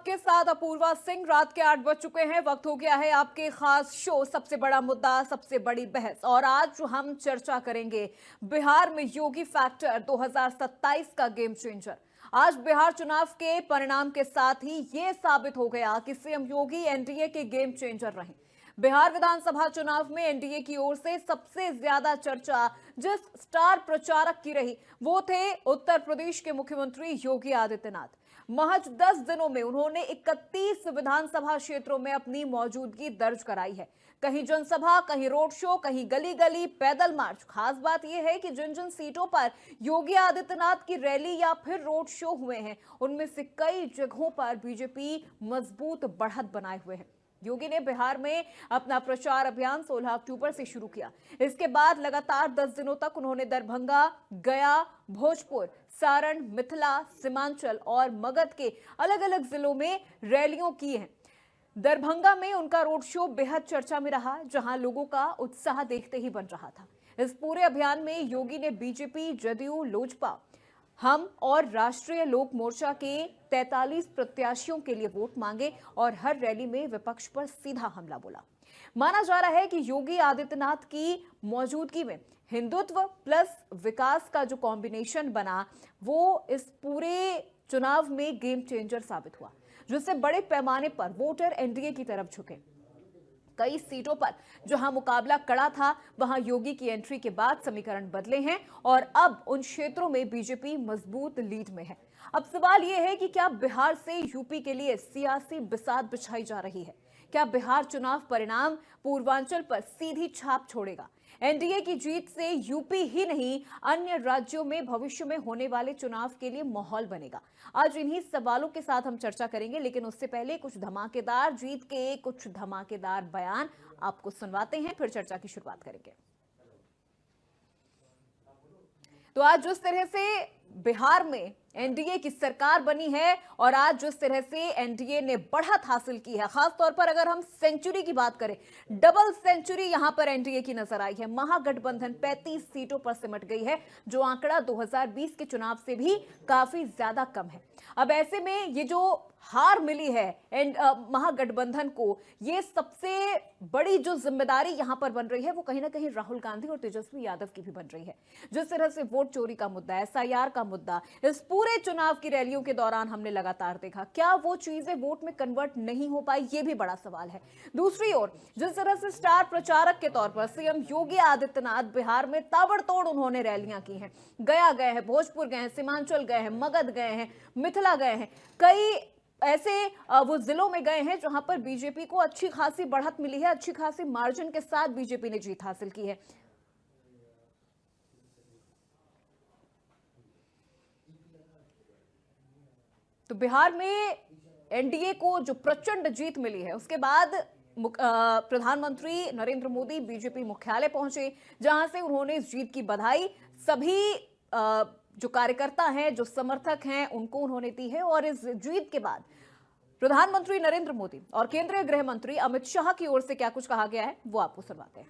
आपके साथ अपूर्वा सिंह। रात के 8 बज चुके हैं। वक्त हो गया है आपके खास शो सबसे बड़ा मुद्दा सबसे बड़ी बहस। और आज हम चर्चा करेंगे बिहार में योगी फैक्टर 2027 का गेम चेंजर। आज बिहार चुनाव के परिणाम के साथ ही यह साबित हो गया कि सीएम योगी एनडीए के गेम चेंजर रहे। बिहार विधानसभा चुनाव में एनडीए की ओर से सबसे ज्यादा चर्चा जिस स्टार प्रचारक की रही वो थे उत्तर प्रदेश के मुख्यमंत्री योगी आदित्यनाथ। महज 10 दिनों में उन्होंने 31 विधानसभा क्षेत्रों में अपनी मौजूदगी दर्ज कराई है। कहीं जनसभा, कहीं रोड शो, कहीं गली गली पैदल मार्च। खास बात यह है कि जिन जिन सीटों पर योगी आदित्यनाथ की रैली या फिर रोड शो हुए हैं उनमें से कई जगहों पर बीजेपी मजबूत बढ़त बनाए हुए है। योगी ने बिहार में अपना प्रचार अभियान 16 अक्टूबर से शुरू किया। इसके बाद लगातार 10 दिनों तक उन्होंने दरभंगा, गया, भोजपुर, सारण, मिथिला, सीमांचल और मगध के अलग अलग जिलों में रैलियों की हैं। दरभंगा में उनका रोड शो बेहद चर्चा में रहा, जहां लोगों का उत्साह देखते ही बन रहा था। इस पूरे अभियान में योगी ने बीजेपी, जदयू, लोजपा, हम और राष्ट्रीय लोक मोर्चा के 43 प्रत्याशियों के लिए वोट मांगे और हर रैली में विपक्ष पर सीधा हमला बोला। माना जा रहा है कि योगी आदित्यनाथ की मौजूदगी में हिंदुत्व प्लस विकास का जो कॉम्बिनेशन बना वो इस पूरे चुनाव में गेम चेंजर साबित हुआ, जिससे बड़े पैमाने पर वोटर एनडीए की तरफ झुके। कई सीटों पर जहां मुकाबला कड़ा था वहां योगी की एंट्री के बाद समीकरण बदले हैं और अब उन क्षेत्रों में बीजेपी मजबूत लीड में है। अब सवाल यह है कि क्या बिहार से यूपी के लिए सियासी बिसात बिछाई जा रही है? क्या बिहार चुनाव परिणाम पूर्वांचल पर सीधी छाप छोड़ेगा? एनडीए की जीत से यूपी ही नहीं अन्य राज्यों में भविष्य में होने वाले चुनाव के लिए माहौल बनेगा। आज इन्हीं सवालों के साथ हम चर्चा करेंगे, लेकिन उससे पहले कुछ धमाकेदार जीत के कुछ धमाकेदार बयान आपको सुनवाते हैं, फिर चर्चा की शुरुआत करेंगे। तो आज जिस तरह से बिहार में एनडीए की सरकार बनी है और आज जिस तरह से एनडीए ने बढ़त हासिल की है, खास तौर पर अगर हम सेंचुरी की बात करें, डबल सेंचुरी यहां पर एनडीए की नजर आई है। महागठबंधन 35 सीटों पर सिमट गई है, जो आंकड़ा 2020 के चुनाव से भी काफी ज्यादा कम है। अब ऐसे में ये जो हार मिली है महागठबंधन को, ये सबसे बड़ी जो जिम्मेदारी यहां पर बन रही है वो कहीं ना कहीं राहुल गांधी और तेजस्वी यादव की भी बन रही है। जिस तरह से वोट चोरी का मुद्दा, एसआईआर का मुद्दा इस पूरे चुनाव की रैलियों के दौरान हमने लगातार देखा, क्या वो चीजें वोट में कन्वर्ट नहीं हो पाई, ये भी बड़ा सवाल है। दूसरी ओर जिस तरह से स्टार प्रचारक के तौर पर सीएम योगी आदित्यनाथ बिहार में ताबड़तोड़ उन्होंने रैलियां की हैं। गया गए हैं, भोजपुर गए हैं, सीमांचल गए हैं, मगध गए हैं, मिथिला गए हैं, कई ऐसे वो जिलों में गए हैं जहां पर बीजेपी को अच्छी खासी बढ़त मिली है, अच्छी खासी मार्जिन के साथ बीजेपी ने जीत हासिल की है। तो बिहार में एनडीए को जो प्रचंड जीत मिली है उसके बाद प्रधानमंत्री नरेंद्र मोदी बीजेपी मुख्यालय पहुंचे, जहां से उन्होंने इस जीत की बधाई सभी जो कार्यकर्ता हैं, जो समर्थक हैं, उनको उन्होंने दी है। और इस जीत के बाद प्रधानमंत्री नरेंद्र मोदी और केंद्रीय गृह मंत्री अमित शाह की ओर से क्या कुछ कहा गया है वो आपको सुनवाते हैं।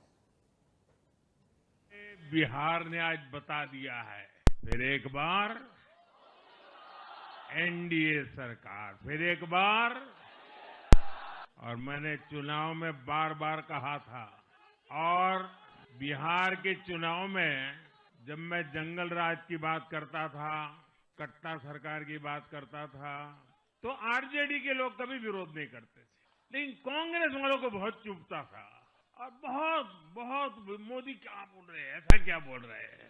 बिहार ने आज बता दिया है, फिर एक बार एनडीए सरकार, फिर एक बार। और मैंने चुनाव में बार बार कहा था, और बिहार के चुनाव में जब मैं जंगल राज की बात करता था, कट्टा सरकार की बात करता था, तो आरजेडी के लोग कभी विरोध नहीं करते थे, लेकिन कांग्रेस वालों को बहुत चुभता था और बहुत बहुत मोदी क्या बोल रहे हैं, ऐसा क्या बोल रहे हैं।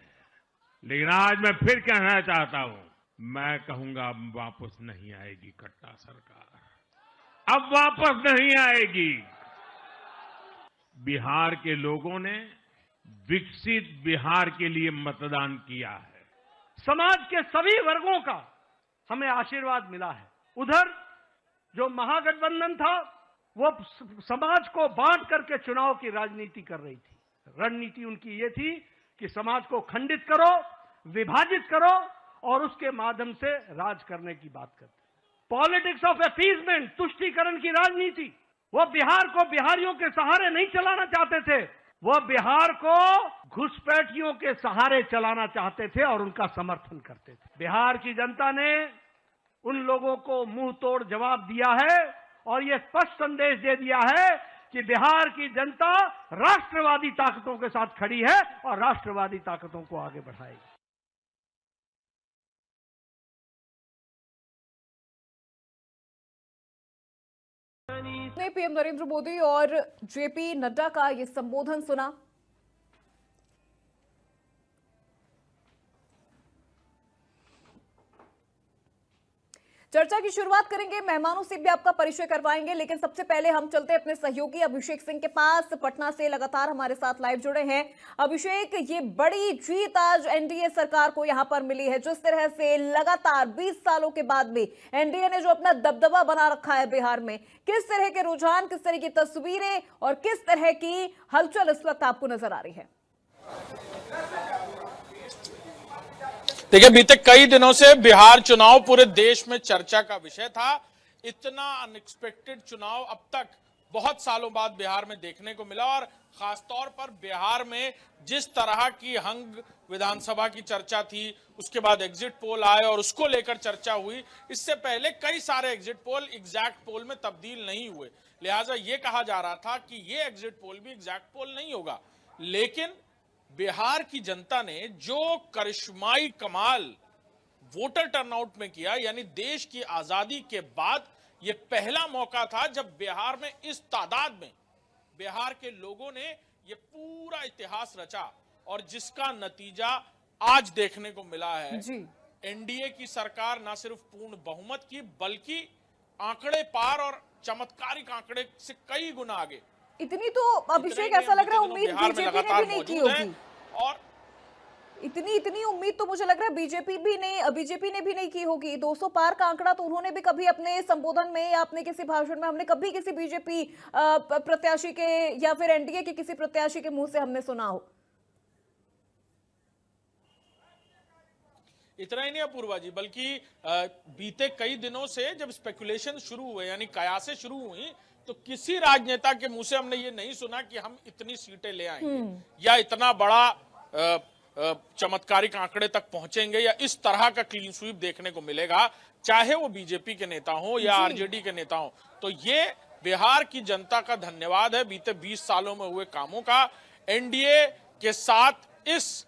लेकिन आज मैं फिर कहना चाहता हूं, मैं कहूंगा अब वापस नहीं आएगी कट्टा सरकार, अब वापस नहीं आएगी। बिहार के लोगों ने विकसित बिहार के लिए मतदान किया है। समाज के सभी वर्गों का हमें आशीर्वाद मिला है। उधर जो महागठबंधन था वो समाज को बांट करके चुनाव की राजनीति कर रही थी। रणनीति उनकी ये थी कि समाज को खंडित करो, विभाजित करो और उसके माध्यम से राज करने की बात करते। पॉलिटिक्स ऑफ अपीजमेंट, तुष्टीकरण की राजनीति। वो बिहार को बिहारियों के सहारे नहीं चलाना चाहते थे, वो बिहार को घुसपैठियों के सहारे चलाना चाहते थे और उनका समर्थन करते थे। बिहार की जनता ने उन लोगों को मुंह तोड़ जवाब दिया है और ये स्पष्ट संदेश दे दिया है कि बिहार की जनता राष्ट्रवादी ताकतों के साथ खड़ी है और राष्ट्रवादी ताकतों को आगे बढ़ाएगी। ने पीएम नरेंद्र मोदी और जेपी नड्डा का ये संबोधन सुना। चर्चा की शुरुआत करेंगे, मेहमानों से भी आपका परिचय करवाएंगे, लेकिन सबसे पहले हम चलते हैं अपने सहयोगी अभिषेक सिंह के पास। पटना से लगातार हमारे साथ लाइव जुड़े हैं। अभिषेक, ये बड़ी जीत आज एनडीए सरकार को यहां पर मिली है। जिस तरह से लगातार 20 सालों के बाद भी एनडीए ने जो अपना दबदबा बना रखा है बिहार में, किस तरह के रुझान, किस तरह की तस्वीरें और किस तरह की हलचल इस वक्त आपको नजर आ रही है? देखिए, बीते कई दिनों से बिहार चुनाव पूरे देश में चर्चा का विषय था। इतना अनएक्सपेक्टेड चुनाव अब तक बहुत सालों बाद बिहार में देखने को मिला और खासतौर पर बिहार में जिस तरह की हंग विधानसभा की चर्चा थी, उसके बाद एग्जिट पोल आए और उसको लेकर चर्चा हुई। इससे पहले कई सारे एग्जिट पोल एग्जैक्ट पोल में तब्दील नहीं हुए, लिहाजा ये कहा जा रहा था कि ये एग्जिट पोल भी एग्जैक्ट पोल नहीं होगा। लेकिन बिहार की जनता ने जो करिश्माई कमाल वोटर टर्नआउट में किया, यानी देश की आजादी के बाद यह पहला मौका था जब बिहार में इस तादाद में बिहार के लोगों ने यह पूरा इतिहास रचा और जिसका नतीजा आज देखने को मिला है। एनडीए की सरकार न सिर्फ पूर्ण बहुमत की, बल्कि आंकड़े पार और चमत्कारिक आंकड़े से कई गुना आगे। इतनी तो अभिषेक ऐसा लग रहा है उम्मीद बीजेपी ने भी नहीं की होगी, और इतनी उम्मीद तो मुझे लग रहा है बीजेपी ने भी नहीं की होगी। 200 पार का आंकड़ा तो उन्होंने भी कभी अपने संबोधन में या अपने किसी भाषण में, हमने कभी किसी बीजेपी प्रत्याशी के या फिर एनडीए के किसी प्रत्याशी के मुंह से हमने सुना हो। इतना ही नहीं अपूर्वा जी, बल्कि बीते कई दिनों से जब स्पेकुलेशन शुरू हुए, यानी कयासें शुरू हुई, तो किसी राजनेता के मुंह से हमने ये नहीं सुना कि हम इतनी सीटें ले आएंगे या इतना बड़ा चमत्कारिक आंकड़े तक पहुंचेंगे या इस तरह का क्लीन स्वीप देखने को मिलेगा, चाहे वो बीजेपी के नेता हो या आरजेडी के नेता हो। तो ये बिहार की जनता का धन्यवाद है बीते 20 सालों में हुए कामों का। एनडीए के साथ इस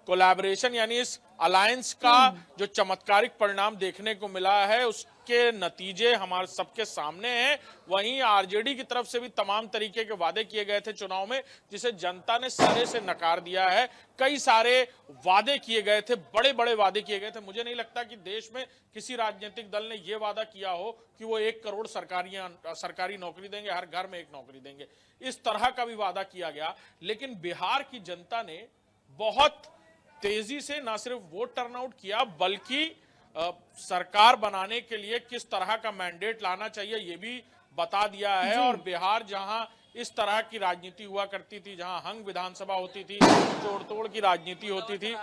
कोलैबोरेशन यानी इस अलायंस का जो चमत्कारिक परिणाम देखने को मिला है, उसके नतीजे हमारे सबके सामने हैं। वहीं आरजेडी की तरफ से भी तमाम तरीके के वादे किए गए थे चुनाव में, जिसे जनता ने सिरे से नकार दिया है। कई सारे वादे किए गए थे, बड़े बड़े वादे किए गए थे। मुझे नहीं लगता कि देश में किसी राजनीतिक दल ने यह वादा किया हो कि वो 1 करोड़ सरकारी नौकरी देंगे, हर घर में 1 नौकरी देंगे। इस तरह का भी वादा किया गया। लेकिन बिहार की जनता ने बहुत तेजी से न सिर्फ वोट टर्नआउट किया, बल्कि सरकार बनाने के लिए किस तरह का मैंडेट लाना चाहिए ये भी बता दिया है। और बिहार जहां इस तरह की राजनीति हुआ करती थी, जहां हंग विधानसभा होती थी, तोड़ तोड़ की राजनीति होती थी,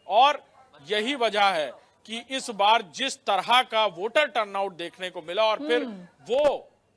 और यही वजह है कि इस बार जिस तरह का वोटर टर्नआउट देखने को मिला और फिर वो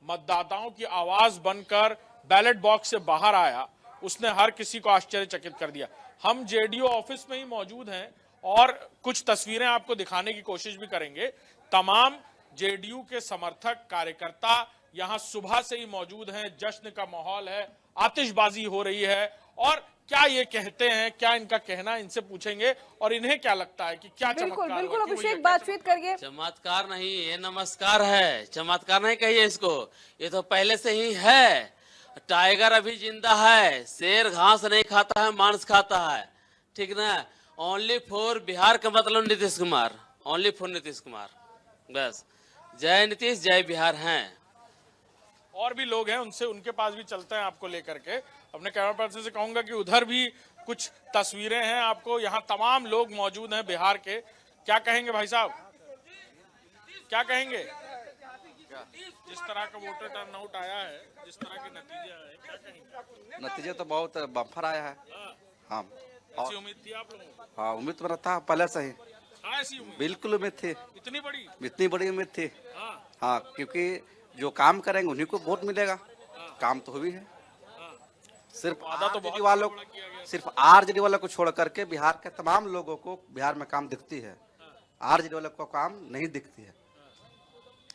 मतदाताओं की आवाज बनकर बैलेट बॉक्स से बाहर आया, उसने हर किसी को आश्चर्यचकित कर दिया। हम जेडीयू ऑफिस में ही मौजूद हैं और कुछ तस्वीरें आपको दिखाने की कोशिश भी करेंगे। तमाम जेडीयू के समर्थक कार्यकर्ता यहां सुबह से ही मौजूद हैं। जश्न का माहौल है, आतिशबाजी हो रही है। और क्या ये कहते हैं, क्या इनका कहना, इनसे पूछेंगे और इन्हें क्या लगता है कि क्या चमत्कार। बिल्कुल अभिषेक, बातचीत करिए। चमत्कार नहीं, ये नमस्कार है। चमत्कार नहीं कहिए इसको, ये तो पहले से ही है। टाइगर अभी जिंदा है, शेर घास नहीं खाता है, मांस खाता है, ठीक ना। ओनली फॉर बिहार का मतलब नीतीश कुमार, ओनली फॉर नीतीश कुमार, बस। जय नीतीश, जय बिहार हैं। और भी लोग हैं, उनसे उनके पास भी चलते हैं आपको लेकर के। अपने कैमरा पर्सन से कहूंगा कि उधर भी कुछ तस्वीरें हैं आपको। यहाँ तमाम लोग मौजूद हैं बिहार के। क्या कहेंगे भाई साहब, क्या कहेंगे? जिस तरह का वोटर टर्नआउट आया है, जिस तरह के नतीजे आए, क्या कहेंगे? नतीजे तो बहुत बम्पर आया है। हाँ, ऐसी उम्मीद थी आप लोगों को? हाँ, उम्मीद तो था पहले से ही। हाँ, ऐसी उम्मीद, बिल्कुल उम्मीद थी। इतनी बड़ी उम्मीद थी। हाँ, हाँ, क्योंकि जो काम करेंगे उन्हीं को वोट मिलेगा। काम तो हुई है। सिर्फ आरजेडी वालों को छोड़ करके बिहार के तमाम लोगों को बिहार में काम दिखती है। आरजेडी वालों को काम नहीं दिखती है।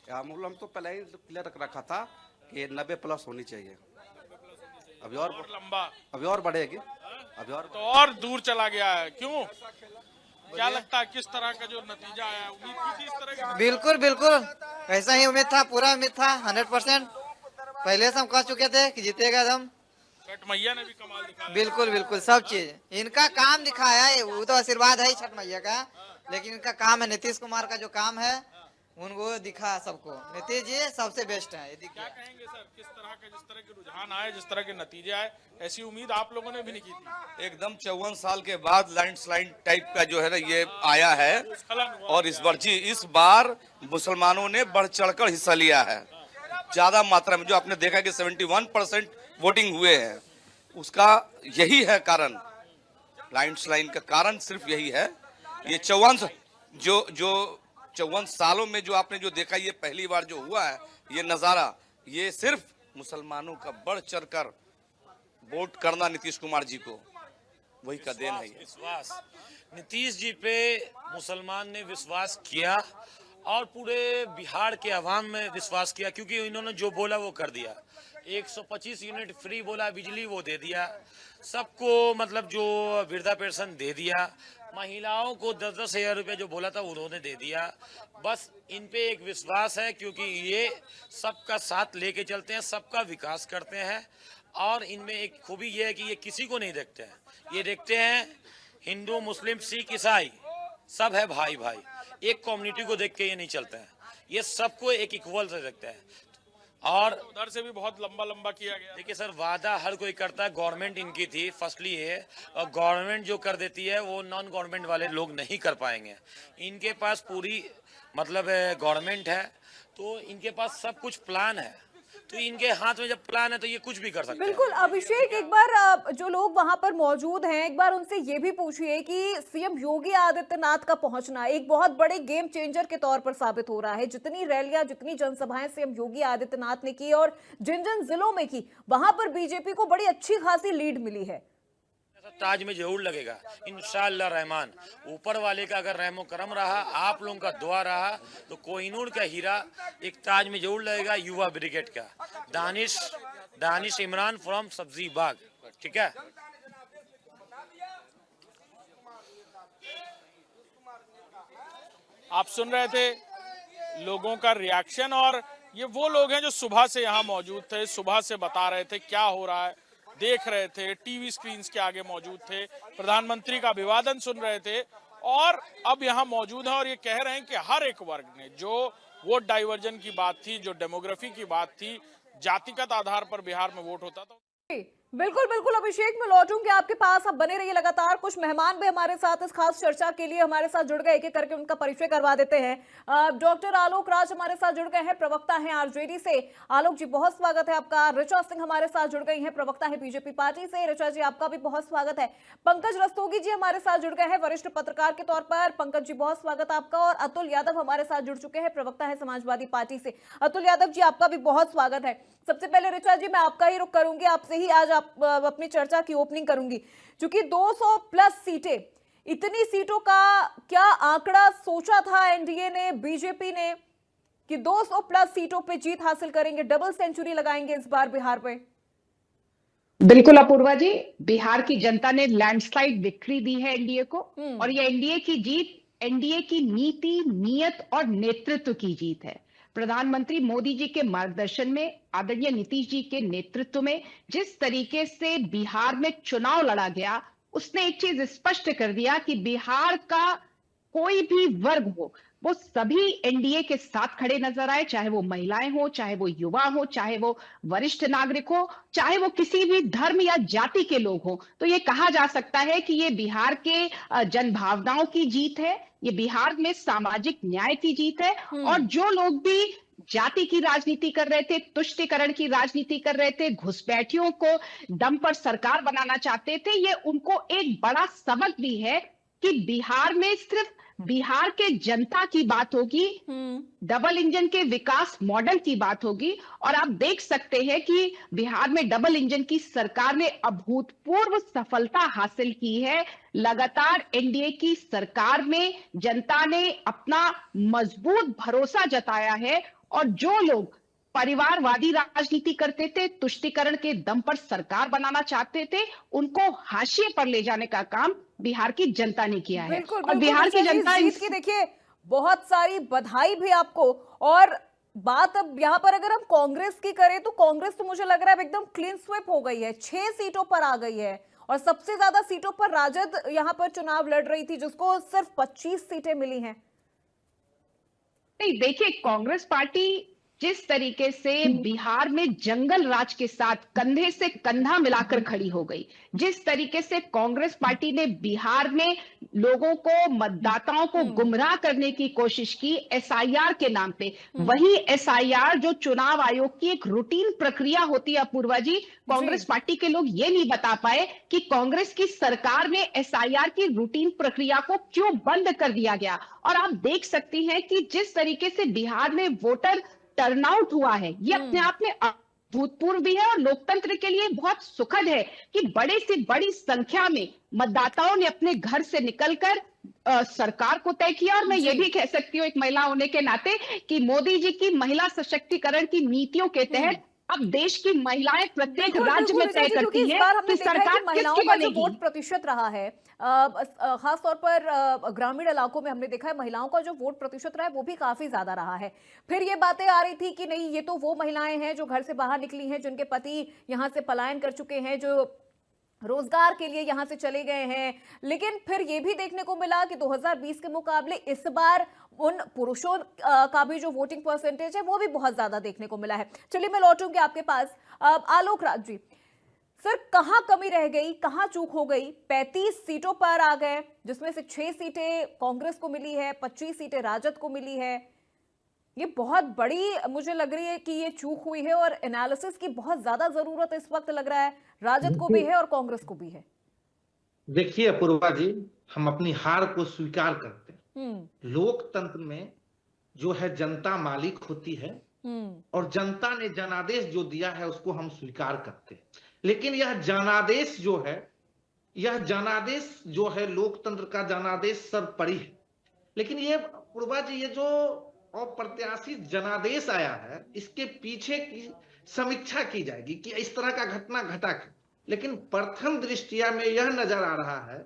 अमूल हम तो पहले ही क्लियर रखा था कि 90+ होनी चाहिए। अभी और लंबा, अभी और बढ़ेगी, अभी और तो और दूर चला गया है। क्यों, क्या लगता है किस तरह का जो नतीजा आया, उम्मीद की थी इस तरह की? बिल्कुल बिल्कुल ऐसा ही उम्मीद था, पूरा उम्मीद था 100%। पहले से हम कह चुके थे कि जीतेगा एकदम। छठ मैया ने भी कमाल दिखाया। बिल्कुल बिल्कुल सब चीज इनका काम दिखाया है, वो तो आशीर्वाद है ही छठ मैया का, लेकिन इनका काम है, नीतीश कुमार का जो काम है उनको दिखा सबको। नीतीश जी सबसे बेस्ट है। क्या कहेंगे सर, किस तरह के, जिस तरह के रुझान आए, जिस तरह के नतीजे आए, ऐसी उम्मीद आप लोगों ने भी नहीं की थी? एकदम 54 साल के बाद लैंडस्लाइड टाइप का जो है ना ये आया है। और इस बार मुसलमानों ने बढ़ चढ़कर हिस्सा लिया है ज्यादा मात्रा में। जो आपने देखा कि 71% वोटिंग हुए हैं, उसका यही है कारण, लैंडस्लाइड का कारण सिर्फ यही है। ये 54 सालों में जो आपने जो देखा, ये पहली बार जो हुआ है ये नजारा, ये सिर्फ मुसलमानों का बढ़ चढ़कर वोट करना नीतीश कुमार जी को, वही का देन है। विश्वास नीतीश जी पे मुसलमान ने विश्वास किया और पूरे बिहार के अवाम में विश्वास किया, क्योंकि इन्होंने जो बोला वो कर दिया। 125 यूनिट फ्री बोला, बिजली वो दे दिया सबको, मतलब जो वृद्धा पेंशन दे दिया, महिलाओं को 10-10 हजार रुपये जो बोला था उन्होंने दे दिया। बस इन पे एक विश्वास है, क्योंकि ये सबका साथ लेके चलते हैं, सबका विकास करते हैं। और इनमें एक खूबी ये है कि ये किसी को नहीं देखते हैं, ये देखते हैं हिंदू, मुस्लिम, सिख, ईसाई, सब है भाई भाई। एक कम्युनिटी को देख के ये नहीं चलते हैं, ये सबको एक इक्वल से देखते हैं। और उधर से भी बहुत लंबा लंबा किया गया। देखिए सर, वादा हर कोई करता है, गवर्नमेंट इनकी थी फर्स्टली है, और गवर्नमेंट जो कर देती है वो नॉन गवर्नमेंट वाले लोग नहीं कर पाएंगे। इनके पास पूरी मतलब गवर्नमेंट है, तो इनके पास सब कुछ प्लान है, तो इनके हाथ में जब प्लान है तो ये कुछ भी कर सकते हैं। बिल्कुल अभिषेक, एक बार जो लोग वहां पर मौजूद हैं, एक बार उनसे ये भी पूछिए कि सीएम योगी आदित्यनाथ का पहुंचना एक बहुत बड़े गेम चेंजर के तौर पर साबित हो रहा है। जितनी रैलियां, जितनी जनसभाएं सीएम योगी आदित्यनाथ ने की और जिन जिन जिलों में की, वहां पर बीजेपी को बड़ी अच्छी खासी लीड मिली है। ताज में जरूर लगेगा इंशाअल्लाह रहमान। ऊपर वाले का अगर रहमो करम रहा, आप लोगों का दुआ रहा, तो कोहिनूर का हीरा एक ताज में जरूर लगेगा, युवा ब्रिगेड का दानिश इमरान फ्रॉम सब्जी बाग। ठीक है, आप सुन रहे थे लोगों का रिएक्शन, और ये वो लोग हैं जो सुबह से यहाँ मौजूद थे, सुबह से बता रहे थे क्या हो रहा है, देख रहे थे, टीवी स्क्रीन के आगे मौजूद थे, प्रधानमंत्री का अभिवादन सुन रहे थे, और अब यहाँ मौजूद हैं और ये कह रहे हैं कि हर एक वर्ग ने, जो वोट डाइवर्जन की बात थी, जो डेमोग्राफी की बात थी, जातिगत आधार पर बिहार में वोट होता था। बिल्कुल बिल्कुल अभिषेक, मैं लौटूंगी आपके पास, आप बने रहिए लगातार। कुछ मेहमान भी हमारे साथ इस खास चर्चा के लिए हमारे साथ जुड़ गए, एक एक करके उनका परिचय करवा देते हैं। डॉक्टर आलोक राज हमारे साथ जुड़ गए हैं, प्रवक्ता हैं आरजेडी से। आलोक जी बहुत स्वागत है आपका। ऋचा सिंह हमारे साथ जुड़ गई हैं, प्रवक्ता है बीजेपी पार्टी से। ऋचा जी आपका भी बहुत स्वागत है। पंकज रस्तोगी जी हमारे साथ जुड़ गए हैं, वरिष्ठ पत्रकार के तौर पर। पंकज जी बहुत स्वागत आपका। और अतुल यादव हमारे साथ जुड़ चुके हैं, प्रवक्ता है समाजवादी पार्टी से। अतुल यादव जी आपका भी बहुत स्वागत है। सबसे पहले ऋचा जी मैं आपका ही रुख करूंगी, आपसे ही आज अपनी चर्चा की ओपनिंग करूंगी, क्योंकि 200+ सीटें, इतनी सीटों का क्या आंकड़ा सोचा था एनडीए ने, बीजेपी ने, कि 200+ सीटों पे जीत हासिल करेंगे, डबल सेंचुरी लगाएंगे इस बार बिहार पे? बिल्कुल अपूर्वा जी, बिहार की जनता ने लैंडस्लाइड विक्ट्री दी है एनडीए को, और ये एनडीए की जीत एनडीए की नीति, नियत और नेतृत्व की जीत है। प्रधानमंत्री मोदी जी के मार्गदर्शन में, आदरणीय नीतीश जी के नेतृत्व में जिस तरीके से बिहार में चुनाव लड़ा गया, उसने एक चीज स्पष्ट कर दिया कि बिहार का कोई भी वर्ग हो, वो सभी एनडीए के साथ खड़े नजर आए, चाहे वो महिलाएं हो, चाहे वो युवा हो, चाहे वो वरिष्ठ नागरिक हो, चाहे वो किसी भी धर्म या जाति के लोग हो। तो ये कहा जा सकता है कि ये बिहार के जनभावनाओं की जीत है, ये बिहार में सामाजिक न्याय की जीत है। और जो लोग भी जाति की राजनीति कर रहे थे, तुष्टीकरण की राजनीति कर रहे थे, घुसपैठियों को दम पर सरकार बनाना चाहते थे, ये उनको एक बड़ा सबक भी है कि बिहार में सिर्फ बिहार के जनता की बात होगी, डबल इंजन के विकास मॉडल की बात होगी। और आप देख सकते हैं कि बिहार में डबल इंजन की सरकार ने अभूतपूर्व सफलता हासिल की है। लगातार एनडीए की सरकार में जनता ने अपना मजबूत भरोसा जताया है, और जो लोग परिवारवादी राजनीति करते थे, तुष्टीकरण के दम पर सरकार बनाना चाहते थे, उनको हाशिए पर ले जाने का काम बिहार की जनता ने किया है। बिल्कुल और बिल्कुल बिहार की ऋचा जी, जनता जीत की देखिए बहुत सारी बधाई भी आपको। और बात अब यहाँ पर अगर हम कांग्रेस की करें तो कांग्रेस तो मुझे लग रहा है अब एकदम क्लीन स्वीप हो गई है, 6 सीटों पर आ गई है और सबसे ज्यादा सीटों पर राजद यहाँ पर चुनाव लड़ रही थी जिसको सिर्फ 25 सीटें मिली हैं। नहीं, देखिए कांग्रेस पार्टी जिस तरीके से बिहार में जंगल राज के साथ कंधे से कंधा मिलाकर खड़ी हो गई, जिस तरीके से कांग्रेस पार्टी ने बिहार में लोगों को, मतदाताओं को गुमराह करने की कोशिश की एसआईआर के नाम पे, वही एसआईआर जो चुनाव आयोग की एक रूटीन प्रक्रिया होती है अपूर्वा जी, कांग्रेस पार्टी के लोग ये नहीं बता पाए कि कांग्रेस की सरकार में एसआईआर की रूटीन प्रक्रिया को क्यों बंद कर दिया गया। और आप देख सकती हैं कि जिस तरीके से बिहार में वोटर टर्नआउट हुआ है, ये अपने आप में अभूतपूर्व भी है और लोकतंत्र के लिए बहुत सुखद है कि बड़े से बड़ी संख्या में मतदाताओं ने अपने घर से निकलकर सरकार को तय किया। और मैं ये भी कह सकती हूँ एक महिला होने के नाते कि मोदी जी की महिला सशक्तिकरण की नीतियों के तहत अब देश की महिलाएं प्रत्येक राज्य में तय करती हैं कि सरकार महिलाओं किसकी का जो बनेगी। वोट प्रतिशत रहा है खास तौर पर ग्रामीण इलाकों में हमने देखा है महिलाओं का जो वोट प्रतिशत रहा है वो भी काफी ज्यादा रहा है। फिर ये बातें आ रही थी कि नहीं ये तो वो महिलाएं हैं जो घर से बाहर निकली हैं, जिनके पति यहाँ से पलायन कर चुके हैं, जो रोजगार के लिए यहां से चले गए हैं। लेकिन फिर यह भी देखने को मिला कि 2020 के मुकाबले इस बार उन पुरुषों का भी जो वोटिंग परसेंटेज है वो भी बहुत ज्यादा देखने को मिला है। चलिए मैं लौटूंगी आपके पास। आलोक राज जी, सर कहां कमी रह गई, कहां चूक हो गई? 35 सीटों पर आ गए जिसमें से 6 सीटें कांग्रेस को मिली है, 25 सीटें राजद को मिली है। ये बहुत बड़ी मुझे लग रही है कि ये चूक हुई है और एनालिसिस की बहुत ज्यादा जरूरत इस वक्त लग रहा है, राजद को भी है और कांग्रेस को भी है। देखिए अपूर्वा जी, हम अपनी हार को स्वीकार करते हैं। लोकतंत्र में जो है जनता मालिक होती है और जनता ने जनादेश जो दिया है उसको हम स्वीकार करते हैं। लेकिन यह जनादेश जो है लोकतंत्र का जनादेश सर्वोपरि है। लेकिन ये अपूर्वा जी, ये जो अप्रत्याशित जनादेश आया है इसके पीछे की समीक्षा की जाएगी कि इस तरह का घटना घटा क्यों। लेकिन प्रथम दृष्टिया में यह नजर आ रहा है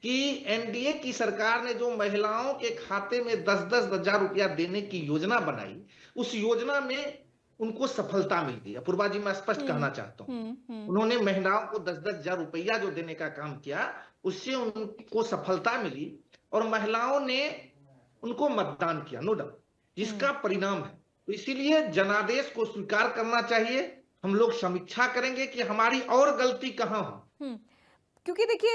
कि एनडीए की सरकार ने जो महिलाओं के खाते में 10-10 हजार रुपया देने की योजना बनाई, उस योजना में उनको सफलता मिल गई। अपूर्वा जी, मैं स्पष्ट कहना चाहता हूं, उन्होंने महिलाओं को 10-10 हजार रुपया जो देने का काम किया उससे उनको सफलता मिली और महिलाओं ने उनको मतदान किया, नो डाउट, जिसका परिणाम है। तो इसीलिए जनादेश को स्वीकार करना चाहिए। हम लोग समीक्षा करेंगे कि हमारी और गलती कहां हो। क्योंकि देखिए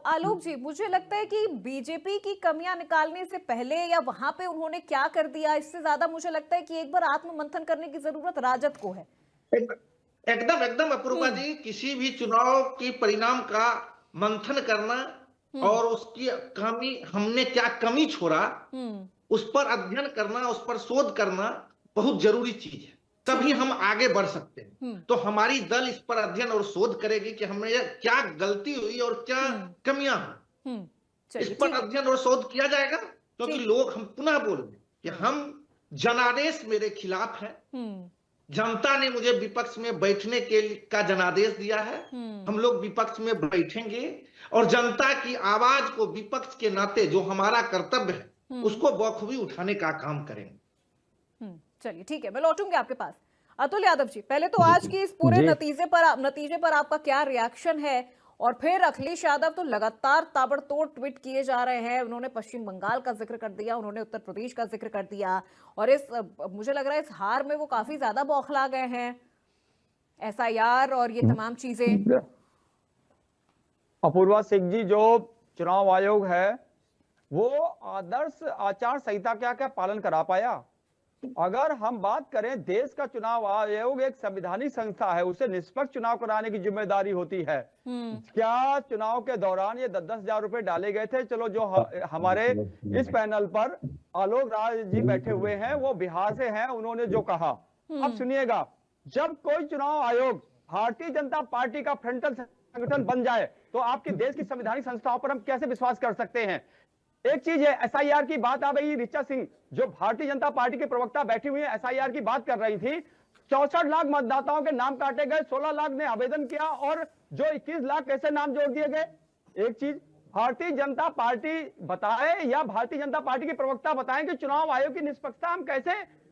आलोक जी, मुझे लगता है कि बीजेपी की कमियां निकालने से पहले या वहां पे उन्होंने क्या कर दिया, इससे ज्यादा मुझे लगता है कि एक बार आत्ममंथन करने की जरूरत राजद को है। एकदम अपूर्वा जी, किसी भी चुनाव की परिणाम का मंथन करना और उसकी कमी, हमने क्या कमी छोड़ा, उस पर अध्ययन करना, उस पर शोध करना बहुत जरूरी चीज है। तभी हम आगे बढ़ सकते हैं। तो हमारी दल इस पर अध्ययन और शोध करेगी कि हमें क्या गलती हुई और क्या कमियां हुई। इस पर अध्ययन और शोध किया जाएगा क्योंकि लोग, हम पुनः बोल रहे कि हम जनादेश मेरे खिलाफ है। जनता ने मुझे विपक्ष में बैठने का जनादेश दिया है। हम लोग विपक्ष में बैठेंगे और जनता की आवाज को विपक्ष के नाते जो हमारा कर्तव्य है उसको बखूबी उठाने का काम करेंगे। चलिए ठीक है, मैं लौटूंगी आपके पास। अतुल यादव जी, पहले तो आज की इस पूरे नतीजे पर आपका क्या रिएक्शन है? और फिर अखिलेश यादव तो लगातार ताबड़तोड़ ट्वीट किए जा रहे हैं। उन्होंने पश्चिम बंगाल का जिक्र कर दिया, उन्होंने उत्तर प्रदेश का जिक्र कर दिया और मुझे लग रहा है इस हार में वो काफी ज्यादा बौखला गए हैं, एसआईआर और ये तमाम चीजें। अपूर्वा सिंह जी, जो चुनाव आयोग है वो आदर्श आचार संहिता क्या पालन करा पाया? अगर हम बात करें, देश का चुनाव आयोग एक संवैधानिक संस्था है, उसे निष्पक्ष चुनाव कराने की जिम्मेदारी होती है। क्या चुनाव के दौरान ये 10-10 हजार रुपए डाले गए थे? चलो, जो हमारे इस पैनल पर आलोक राज जी बैठे हुए हैं वो बिहार से हैं, उन्होंने जो कहा, अब सुनिएगा, जब कोई चुनाव आयोग भारतीय जनता पार्टी का फ्रंटल संगठन बन जाए तो आपके देश की संवैधानिक संस्थाओं पर हम कैसे विश्वास कर सकते हैं? एक चीज है, एसआईआर की बात आ गई। ऋचा सिंह जो भारतीय जनता पार्टी के प्रवक्ता बैठी हुई है, एसआईआर की बात कर रही थी। 64 लाख मतदाताओं के नाम काटे गए, 16 लाख ने आवेदन किया और जो 21 लाख कैसे नाम जोड़ दिए गए। एक चीज भारतीय जनता पार्टी बताए या भारतीय जनता पार्टी के प्रवक्ता बताएं कि चुनाव आयोग की निष्पक्षता हम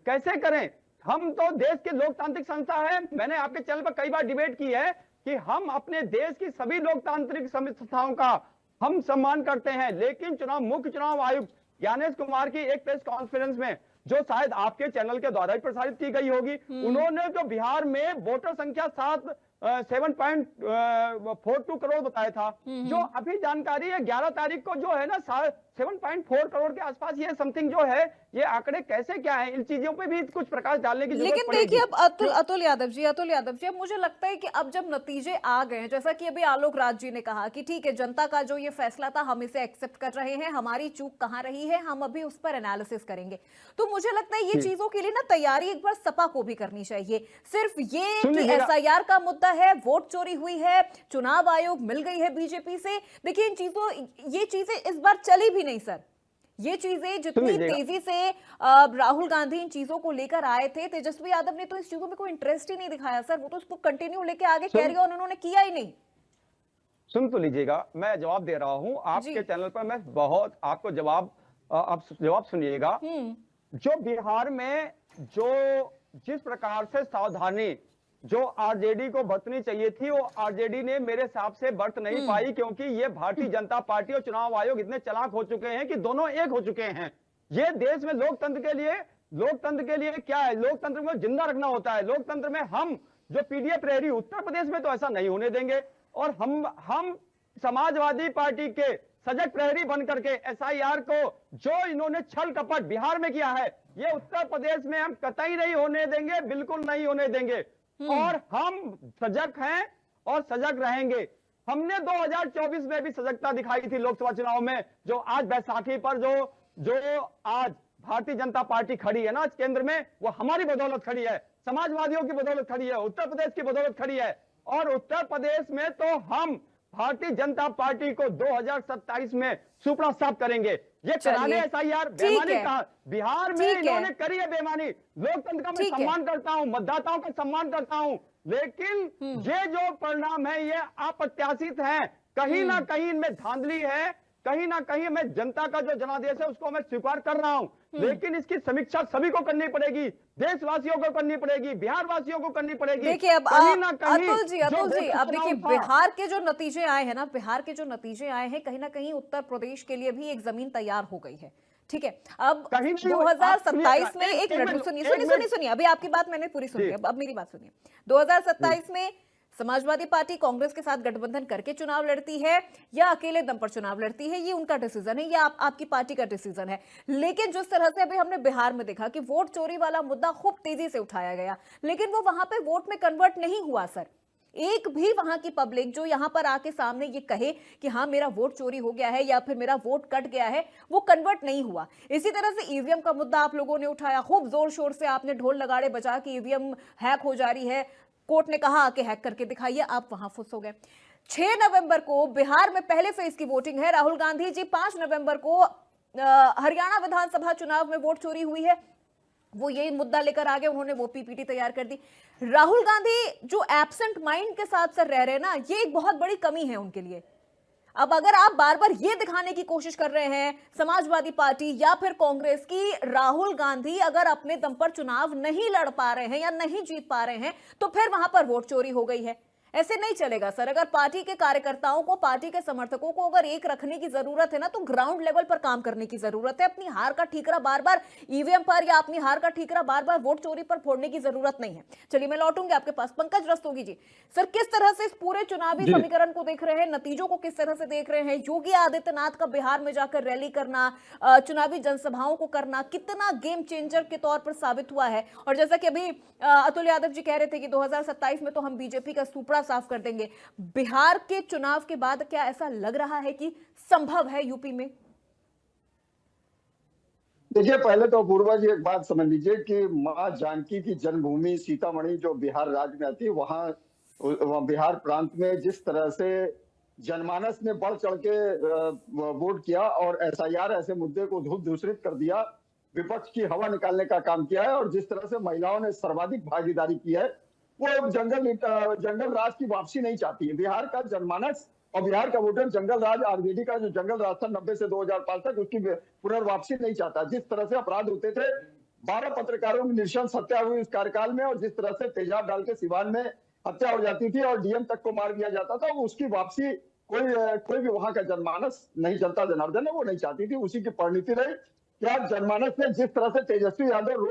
कैसे करें। हम तो देश के लोकतांत्रिक संस्था है। मैंने आपके चैनल पर कई बार डिबेट की है कि हम अपने देश की सभी लोकतांत्रिक संस्थाओं का हम सम्मान करते हैं, लेकिन मुख्य चुनाव आयुक्त ज्ञानेश कुमार की एक प्रेस कॉन्फ्रेंस में, जो शायद आपके चैनल के द्वारा ही प्रसारित की गई होगी, उन्होंने जो बिहार में वोटर संख्या 7.42 करोड़ बताया था, जो अभी जानकारी है 11 तारीख को जो है ना 7.4 करोड़ के आसपास ये समथिंग जो है, ये आंकड़े कैसे क्या है, इन चीजों पे भी कुछ प्रकाश डालने की जरूरत लेकिन पड़ेगी। देखिए अब अतुल यादव जी, अब मुझे लगता है कि अब जब नतीजे आ गए हैं, जैसा कि अभी आलोक राज जी ने कहा कि ठीक है, जनता का जो ये फैसला था हम इसे एक्सेप्ट कर रहे हैं, हमारी चूक कहां रही है हम अभी उस पर एनालिसिस करेंगे। तो मुझे लगता है ये चीजों के लिए ना तैयारी एक बार सपा को भी करनी चाहिए। सिर्फ ये कि एसआईआर का मुद्दा है, वोट चोरी हुई है, चुनाव आयोग मिल गई है बीजेपी से, देखिए ये चीजें इस बार चली भी नहीं सर। ये चीजें जितनी तेजी से राहुल गांधी इन चीजों को लेकर आए थे, तेजस्वी यादव ने तो इस चीजों में कोई इंटरेस्ट ही नहीं दिखाया सर। वो तो उसको कंटिन्यू लेके आगे कैरी ऑन उन्होंने किया ही नहीं। सुन तो लीजिएगा, मैं जवाब दे रहा हूं आपके चैनल पर, मैं बहुत आपको जवाब सुनिएगा। जो बिहार में जिस प्रकार से सावधानी जो आरजेडी को बरतनी चाहिए थी, वो आरजेडी ने मेरे हिसाब से बरत नहीं पाई, क्योंकि ये भारतीय जनता पार्टी और चुनाव आयोग इतने चालाक हो चुके हैं कि दोनों एक हो चुके हैं। ये देश में लोकतंत्र के लिए क्या है, लोकतंत्र को जिंदा रखना होता है। लोकतंत्र में हम जो पीडीएफ रह रही, उत्तर प्रदेश में तो ऐसा नहीं होने देंगे। और हम समाजवादी पार्टी के सजग प्रहरी बन करके एसआईआर को जो इन्होंने छल कपट बिहार में किया है, ये उत्तर प्रदेश में हम कतई नहीं होने देंगे, बिल्कुल नहीं होने देंगे। और हम सजग हैं और सजग रहेंगे। हमने 2024 में भी सजगता दिखाई थी लोकसभा चुनाव में। जो आज बैसाखी पर जो आज भारतीय जनता पार्टी खड़ी है ना केंद्र में, वो हमारी बदौलत खड़ी है, समाजवादियों की बदौलत खड़ी है, उत्तर प्रदेश की बदौलत खड़ी है। और उत्तर प्रदेश में तो हम भारतीय जनता पार्टी को 2027 में सुपड़ा साफ करेंगे। ये कराने एसआईआर बेईमानी कहा, बिहार में इन्होंने करी है बेईमानी। लोकतंत्र का मैं सम्मान करता हूं, मतदाताओं का सम्मान करता हूं, लेकिन ये जो परिणाम है ये अप्रत्याशित है। कहीं ना कहीं इनमें धांधली है, कहीं ना कहीं मैं जनता का जो जनादेश है उसको मैं स्वीकार कर रहा हूं, लेकिन इसकी समीक्षा सभी को करनी पड़ेगी, देशवासियों को करनी पड़ेगी, बिहार वासियों को करनी पड़ेगी। देखिए अब अतुल जी अब देखिए बिहार के जो नतीजे आए हैं ना, कहीं ना कहीं उत्तर प्रदेश के लिए भी एक जमीन तैयार हो गई है। ठीक है, अब 2027 में एक मिनट सुनिए, अभी आपकी बात मैंने पूरी सुनी, अब मेरी बात सुनिए। 2027 में समाजवादी पार्टी कांग्रेस के साथ गठबंधन करके चुनाव लड़ती है या अकेले दम पर चुनाव लड़ती है, ये उनका डिसीजन है, ये आपकी पार्टी का डिसीजन है। लेकिन जिस तरह से अभी हमने बिहार में देखा कि वोट चोरी वाला मुद्दा खूब तेजी से उठाया गया, लेकिन वो वहां पे वोट में कन्वर्ट नहीं हुआ सर। एक भी वहां की पब्लिक जो यहां पर आके सामने ये कहे कि हाँ मेरा वोट चोरी हो गया है या फिर मेरा वोट कट गया है, वो कन्वर्ट नहीं हुआ। इसी तरह से ईवीएम का मुद्दा आप लोगों ने उठाया, खूब जोर शोर से आपने ढोल लगाड़े बजा के ईवीएम हैक हो जा रही है, कोर्ट ने कहा कि हैक करके दिखाइए, आप वहां फुस हो गए। 6 नवंबर को बिहार में पहले फेज की वोटिंग है। राहुल गांधी जी 5 नवंबर को हरियाणा विधानसभा चुनाव में वोट चोरी हुई है, वो यही मुद्दा लेकर आ गए, उन्होंने वो पीपीटी तैयार कर दी। राहुल गांधी जो एब्सेंट माइंड के साथ सर रह रहे हैं ना, ये एक बहुत बड़ी कमी है उनके लिए। अब अगर आप बार बार ये दिखाने की कोशिश कर रहे हैं समाजवादी पार्टी या फिर कांग्रेस की राहुल गांधी अगर अपने दम पर चुनाव नहीं लड़ पा रहे हैं या नहीं जीत पा रहे हैं, तो फिर वहां पर वोट चोरी हो गई है, ऐसे नहीं चलेगा सर। अगर पार्टी के कार्यकर्ताओं को, पार्टी के समर्थकों को अगर एक रखने की जरूरत है ना, तो ग्राउंड लेवल पर काम करने की जरूरत है। अपनी हार का ठीकरा बार बार ईवीएम पर या अपनी हार का ठीकरा बार बार वोट चोरी पर फोड़ने की जरूरत नहीं है। चलिए मैं लौटूंगी आपके पास। पंकज रस्तोगी जी, सर किस तरह से इस पूरे चुनावी समीकरण को देख रहे हैं, नतीजों को किस तरह से देख रहे हैं? योगी आदित्यनाथ का बिहार में जाकर रैली करना, चुनावी जनसभाओं को करना कितना गेम चेंजर के तौर पर साबित हुआ है? और जैसा कि अभी अतुल यादव जी कह रहे थे कि 2027 में तो हम बीजेपी का सुपड़ा साफ कर देंगे, बिहार के चुनाव के बाद क्या ऐसा लग रहा है कि संभव है यूपी में? देखिए, पहले तो अपूर्वा जी एक बात समझ लीजिए कि मां जानकी की जन्मभूमि सीतामढ़ी जो बिहार राज्य में आती है, वहां बिहार प्रांत में जिस तरह से जनमानस ने बढ़ चढ़ के वोट किया और एसआईआर ऐसे मुद्दे को दूषित कर दिया, विपक्ष की हवा निकालने का काम किया है। और जिस तरह से महिलाओं ने सर्वाधिक भागीदारी की है, वो जंगल राज की वापसी नहीं चाहती है। बिहार का जनमानस और बिहार का वोटर जंगल राज, आरजेडी का जो जंगल राज था 90 से 2005 तक, उसकी पुनर्वापसी नहीं चाहता। जिस तरह से अपराध होते थे, 12 पत्रकारों की नृशंस हत्या हुई इस कार्यकाल में, और जिस तरह से तेजाब डाल के सिवान में हत्या हो जाती थी और डीएम तक को मार दिया जाता था, उसकी वापसी कोई भी वहां का जनमानस नहीं, जनता जनार्दन है वो नहीं चाहती थी। उसी की परिणति रही। क्या जनमानस ने जिस तरह से तेजस्वी यादव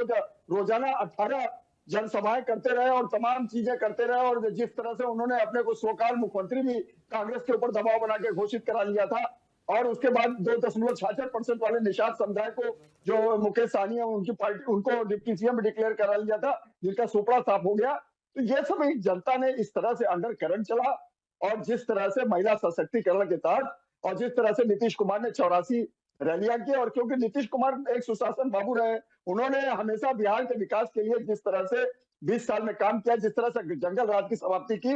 रोजाना 18 जनसभाएं करते रहे और तमाम चीजें करते रहे, और जिस तरह से उन्होंने अपने को सोकाल मुख्यमंत्री भी कांग्रेस के ऊपर दबाव बना के घोषित करा लिया था, और उसके बाद 2.66% वाले निषाद समुदाय को जो मुकेश सहनी है उनकी पार्टी, उनको डिप्टी सीएम डिक्लेयर करा लिया था, जिनका सुपड़ा साफ हो गया। तो ये सब एक जनता ने इस तरह से अंडर करंट चला, और जिस तरह से महिला सशक्तिकरण के तहत, और जिस तरह से नीतीश कुमार ने 84 रैलियां की, और क्योंकि नीतीश कुमार एक सुशासन बाबू रहे, उन्होंने हमेशा बिहार के विकास के लिए जिस तरह से 20 साल में काम किया, जिस तरह से जंगल राज की समाप्ति की।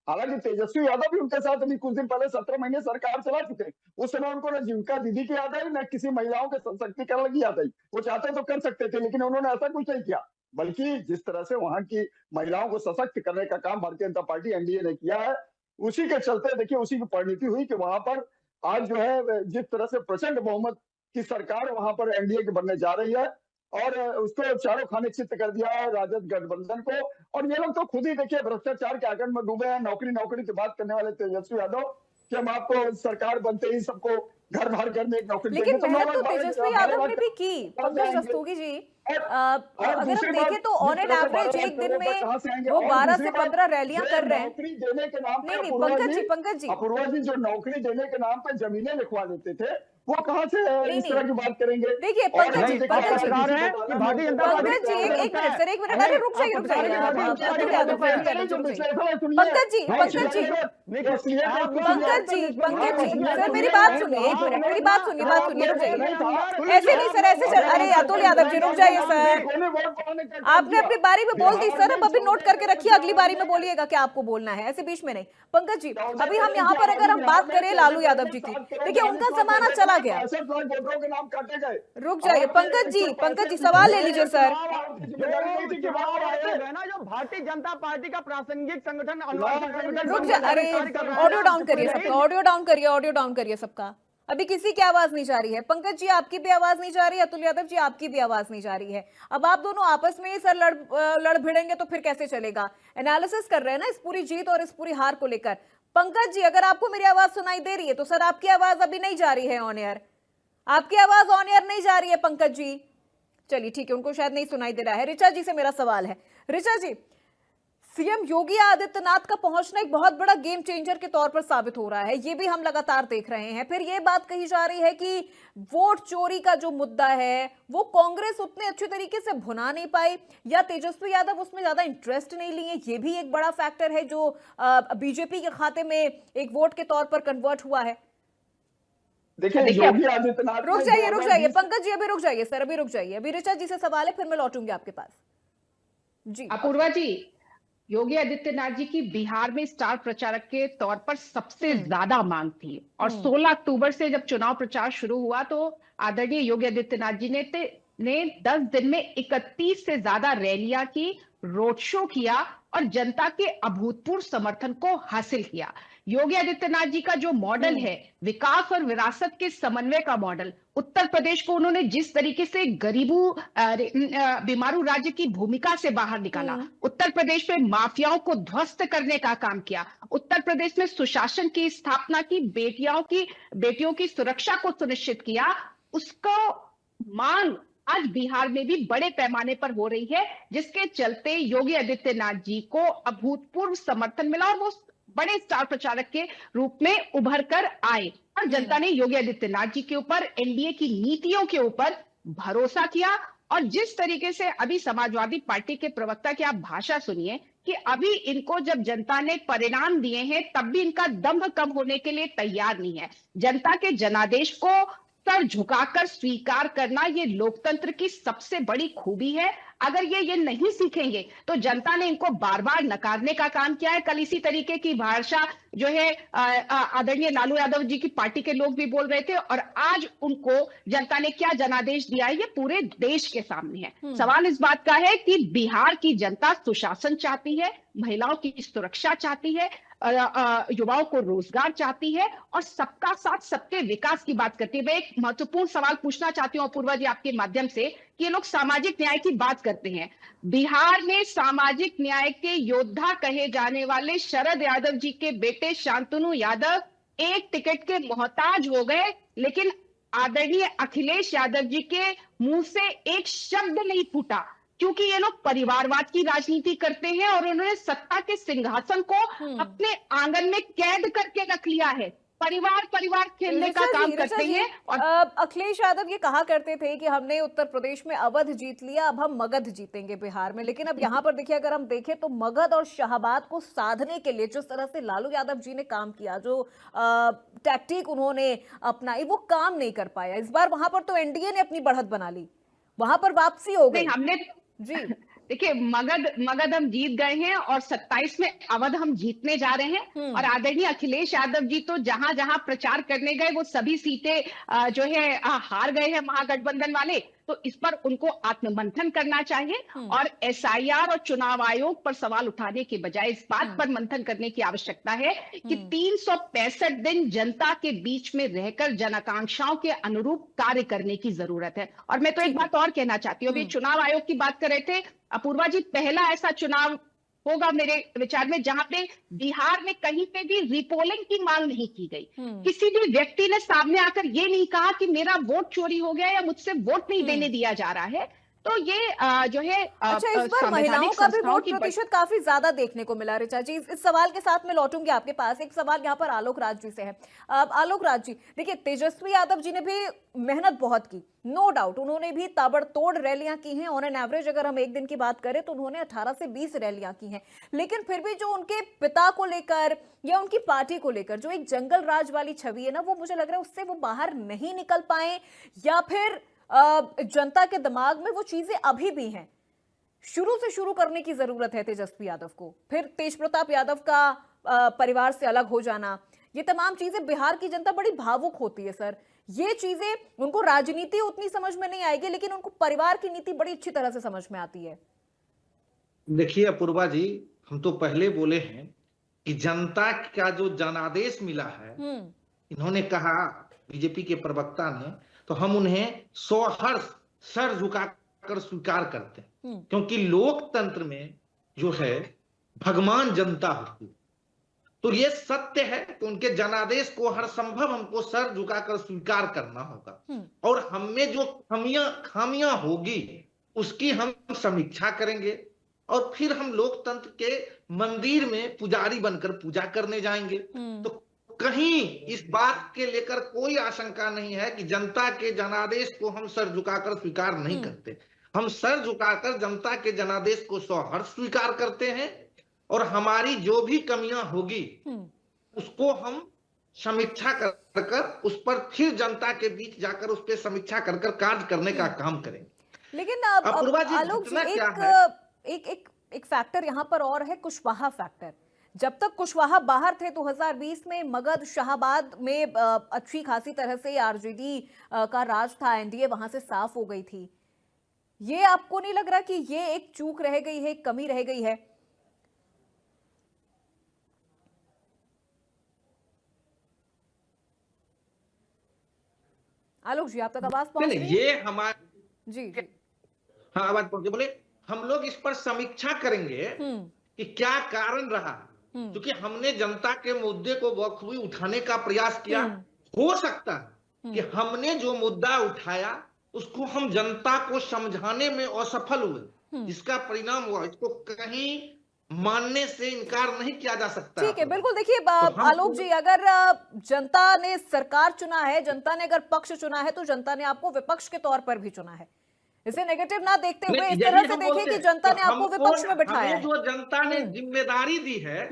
हालांकि तेजस्वी यादव भी उनके साथ अभी कुछ दिन पहले 17 महीने सरकार चला चुके, उस समय उनको न जीविका दीदी की याद आई, न किसी महिलाओं के सशक्तिकरण की याद आई। वो चाहते तो कर सकते थे, लेकिन उन्होंने ऐसा कुछ नहीं किया, बल्कि जिस तरह से वहां की महिलाओं को सशक्त करने का काम भारतीय जनता पार्टी एनडीए ने किया है, उसी के चलते देखिए उसी की परिणति हुई कि वहां पर आज जो है जिस तरह से प्रचंड बहुमत की सरकार वहां पर एनडीए की बनने जा रही है, और उसको चारों खाने चित्त कर दिया है राजद गठबंधन को। और ये लोग तो खुद ही देखिए भ्रष्टाचार के आगन में डूबे हैं। नौकरी की बात करने वाले तेजस्वी यादव कि हम आपको सरकार बनते ही सबको घर में एक नौकरी लेकिन देंगे। मेहनत तो तेजस्वी यादव ने भी की, पंकज रस्तोगी जी। अगर हम देखें तो ऑन एन एवरेज एक दिन में वो 12 से 15 रैलियां कर रहे हैं। नौकरी देने के नाम पे पंकज जी अपूर्वा जी जो नौकरी देने के नाम पे जमीनें लिखवा देते थे, वो कहाँ से इस तरह की बात करेंगे? देखिए पंकज जी एक मिनट सर, एक मिनट, अरे रुक जाइए पंकज जी सर मेरी बात सुनिए, एक मिनट मेरी बात सुनिए, रुक जाइए। ऐसे नहीं सर, ऐसे चल, अरे अतुल यादव जी रुक जाइए सर, आपने अपनी बारी में बोल दी सर, अब अभी नोट करके रखिए, अगली बारी में बोलिएगा क्या आपको बोलना है, ऐसे बीच में नहीं। पंकज जी अभी हम यहाँ पर अगर हम बात करें लालू यादव जी की, देखिए उनका जमाना चला गया। के नाम काटे गए। रुक जाइए पंकज जी सवाल ले लीजिए सर। जो भारतीय जनता पार्टी का प्रासंगिक संगठन, रुक जाइए, अरे ऑडियो डाउन करिए सबका, ऑडियो डाउन करिए सबका। अभी किसी की आवाज नहीं जा रही है। पंकज जी आपकी भी आवाज नहीं जा रही है, अतुल यादव जी आपकी भी आवाज नहीं जा रही है। अब आप दोनों आपस में ही सर लड़ भिड़ेंगे तो फिर कैसे चलेगा? एनालिसिस कर रहे हैं ना इस पूरी जीत और इस पूरी हार को लेकर। पंकज जी अगर आपको मेरी आवाज सुनाई दे रही है तो सर आपकी आवाज अभी नहीं जा रही है ऑन एयर, आपकी आवाज ऑन एयर नहीं जा रही है पंकज जी। चलिए ठीक है, उनको शायद नहीं सुनाई दे रहा है। ऋचा जी से मेरा सवाल है, ऋचा जी सीएम योगी आदित्यनाथ का पहुंचना एक बहुत बड़ा गेम चेंजर के तौर पर साबित हो रहा है, ये भी हम लगातार देख रहे हैं। फिर ये बात कही जा रही है कि वोट चोरी का जो मुद्दा है वो कांग्रेस उतने अच्छे तरीके से भुना नहीं पाई, या तेजस्वी यादव उसमें ज्यादा इंटरेस्ट नहीं लिए, ये भी एक बड़ा फैक्टर है जो बीजेपी के खाते में एक वोट के तौर पर कन्वर्ट हुआ है। देखिए योगी आदित्यनाथ, रुक जाइए पंकज जी, अभी रुक जाइए सर, अभी रुक जाइए, अभी ऋचा जी से सवाल है, फिर मैं लौटूंगी आपके पास। जी अपूर्वा जी, योगी आदित्यनाथ जी की बिहार में स्टार प्रचारक के तौर पर सबसे ज्यादा मांग थी, और 16 अक्टूबर से जब चुनाव प्रचार शुरू हुआ तो आदरणीय योगी आदित्यनाथ जी ने 10 दिन में 31 से ज्यादा रैलियां की, रोड शो किया और जनता के अभूतपूर्व समर्थन को हासिल किया। योगी आदित्यनाथ जी का जो मॉडल है विकास और विरासत के समन्वय का मॉडल, उत्तर प्रदेश को उन्होंने जिस तरीके से गरीबों बीमारू राज्य की भूमिका से बाहर निकाला, उत्तर प्रदेश में माफियाओं को ध्वस्त करने का काम किया, उत्तर प्रदेश में सुशासन की स्थापना की, बेटियों की सुरक्षा को सुनिश्चित किया, उसको मांग आज बिहार में भी बड़े पैमाने पर हो रही है, जिसके चलते योगी आदित्यनाथ जी को अभूतपूर्व समर्थन मिला और वो बड़े स्टार प्रचारक के रूप में उभर कर आए, और जनता ने योगी आदित्यनाथ जी के ऊपर, एनडीए की नीतियों के ऊपर भरोसा किया। और जिस तरीके से अभी समाजवादी पार्टी के प्रवक्ता की आप भाषा सुनिए कि अभी इनको जब जनता ने परिणाम दिए हैं तब भी इनका दम्भ कम होने के लिए तैयार नहीं है। जनता के जनादेश को सर झुकाकर स्वीकार करना ये लोकतंत्र की सबसे बड़ी खूबी है। अगर ये नहीं सीखेंगे तो जनता ने इनको बार बार नकारने का काम किया है। कल इसी तरीके की भाषा जो है आदरणीय लालू यादव जी की पार्टी के लोग भी बोल रहे थे, और आज उनको जनता ने क्या जनादेश दिया है ये पूरे देश के सामने है। सवाल इस बात का है कि बिहार की जनता सुशासन चाहती है, महिलाओं की सुरक्षा चाहती है, युवाओं को रोजगार चाहती है और सबका साथ सबके विकास की बात करती है। मैं एक महत्वपूर्ण सवाल पूछना चाहती हूँ अपूर्वा जी आपके माध्यम से कि ये लोग सामाजिक न्याय की बात करते हैं। बिहार में सामाजिक न्याय के योद्धा कहे जाने वाले शरद यादव जी के बेटे शांतनु यादव एक टिकट के मोहताज हो गए, लेकिन आदरणीय अखिलेश यादव जी के मुंह से एक शब्द नहीं फूटा, क्योंकि ये लोग परिवारवाद की राजनीति करते हैं और उन्होंने सत्ता के सिंहासन को अपने आंगन में कैद करके रख लिया है। परिवार खेलने का काम करते हैं। और अखिलेश यादव ये कहा करते थे कि हमने उत्तर प्रदेश में अवध जीत लिया, अब हम मगध जीतेंगे बिहार में। लेकिन अब यहाँ पर देखिए, अगर हम देखें तो मगध और शाहाबाद को साधने के लिए जिस तरह से लालू यादव जी ने काम किया, जो टैक्टिक उन्होंने अपनाई, वो काम नहीं कर पाया। इस बार वहां पर तो एनडीए ने अपनी बढ़त बना ली, वहां पर वापसी हो गई। हमने जी देखिए, मगध हम जीत गए हैं और 27 में अवध हम जीतने जा रहे हैं। और आदरणीय अखिलेश यादव जी तो जहां जहां प्रचार करने गए वो सभी सीटें जो है हार गए हैं महागठबंधन वाले। तो इस पर उनको आत्ममंथन करना चाहिए और एसआईआर और चुनाव आयोग पर सवाल उठाने के बजाय इस बात पर मंथन करने की आवश्यकता है कि 365 दिन जनता के बीच में रहकर जन आकांक्षाओं के अनुरूप कार्य करने की जरूरत है। और मैं तो एक बात और कहना चाहती हूँ, अभी चुनाव आयोग की बात कर रहे थे अपूर्वा जी, पहला ऐसा चुनाव होगा मेरे विचार में जहां पे बिहार में कहीं पे भी रिपोलिंग की मांग नहीं की गई। किसी भी व्यक्ति ने सामने आकर ये नहीं कहा कि मेरा वोट चोरी हो गया या मुझसे वोट नहीं देने दिया जा रहा है। तो ये जो है अच्छा, इस बार महिलाओं का भी वोट प्रतिशत काफी ज्यादा देखने को मिला। ऋचा जी, इस सवाल के साथ मैं लौटूंगी आपके पास। एक सवाल यहाँ पर आलोक राज जी से है। आलोक राज जी, देखिए, तेजस्वी यादव जी ने भी मेहनत बहुत की, नो डाउट। उन्होंने भी ताबड़तोड़ रैलियां की हैं। ऑन एन एवरेज अगर हम एक दिन की बात करें तो उन्होंने 18 से 20 रैलियां की हैं। लेकिन फिर भी जो उनके पिता को लेकर या उनकी पार्टी को लेकर जो एक जंगल राज वाली छवि है ना, वो मुझे लग रहा है उससे वो बाहर नहीं निकल पाए, या फिर जनता के दिमाग में वो चीजें अभी भी हैं। शुरू से शुरू करने की जरूरत है तेजस्वी यादव को। फिर तेज प्रताप यादव का परिवार से अलग हो जाना, ये तमाम चीजें बिहार की जनता बड़ी भावुक होती है सर। ये चीजें उनको राजनीति उतनी समझ में नहीं आएगी, लेकिन उनको परिवार की नीति बड़ी अच्छी तरह से समझ में आती है। देखिए अपूर्वा जी, हम तो पहले बोले हैं कि जनता का जो जनादेश मिला है, इन्होंने कहा, बीजेपी के प्रवक्ता ने, तो हम उन्हें सहर्ष सर झुकाकर स्वीकार करते हैं, क्योंकि लोकतंत्र में जो है भगवान जनता होती है। तो ये सत्य है कि उनके जनादेश को हर संभव हमको सर झुकाकर स्वीकार करना होगा, और हमें जो खामियां होगी उसकी हम समीक्षा करेंगे, और फिर हम लोकतंत्र के मंदिर में पुजारी बनकर पूजा करने जाएंगे। तो कहीं इस बात के लेकर कोई आशंका नहीं है कि जनता के जनादेश को हम सर झुकाकर स्वीकार नहीं करते। हम सर झुकाकर जनता के जनादेश को सहर्ष स्वीकार करते हैं, और हमारी जो भी कमियां होगी उसको हम समीक्षा कर उस पर फिर जनता के बीच जाकर उस पर समीक्षा कर कार्य करने का काम करेंगे। लेकिन आलोक जी, एक फैक्टर यहाँ पर और है, कुशवाहा फैक्टर। जब तक कुशवाहा बाहर थे 2020 में मगध शाहाबाद में अच्छी खासी तरह से आरजेडी का राज था, एनडीए वहां से साफ हो गई थी। ये आपको नहीं लग रहा कि ये एक चूक रह गई है, एक कमी रह गई है? आलोक जी, आप तक आवाज पहुंच रही है? ये हमारे जी हाँ, आवाज पहुंचे। बोले हम लोग इस पर समीक्षा करेंगे कि क्या कारण रहा, क्योंकि हमने जनता के मुद्दे को बखूबी उठाने का प्रयास किया। हो सकता है कि हमने जो मुद्दा उठाया उसको हम जनता को समझाने में असफल हुए, जिसका परिणाम हुआ। इसको कहीं मानने से इनकार नहीं किया जा सकता। ठीक है, बिल्कुल। देखिए आलोक जी, अगर जनता ने सरकार चुना है, जनता ने अगर पक्ष चुना है, तो जनता ने आपको विपक्ष के तौर पर भी चुना है। इसे नेगेटिव ना देखते हुए इस तरह से देखिए कि जनता ने आपको विपक्ष में बिठाया है। जो जनता ने जिम्मेदारी दी है,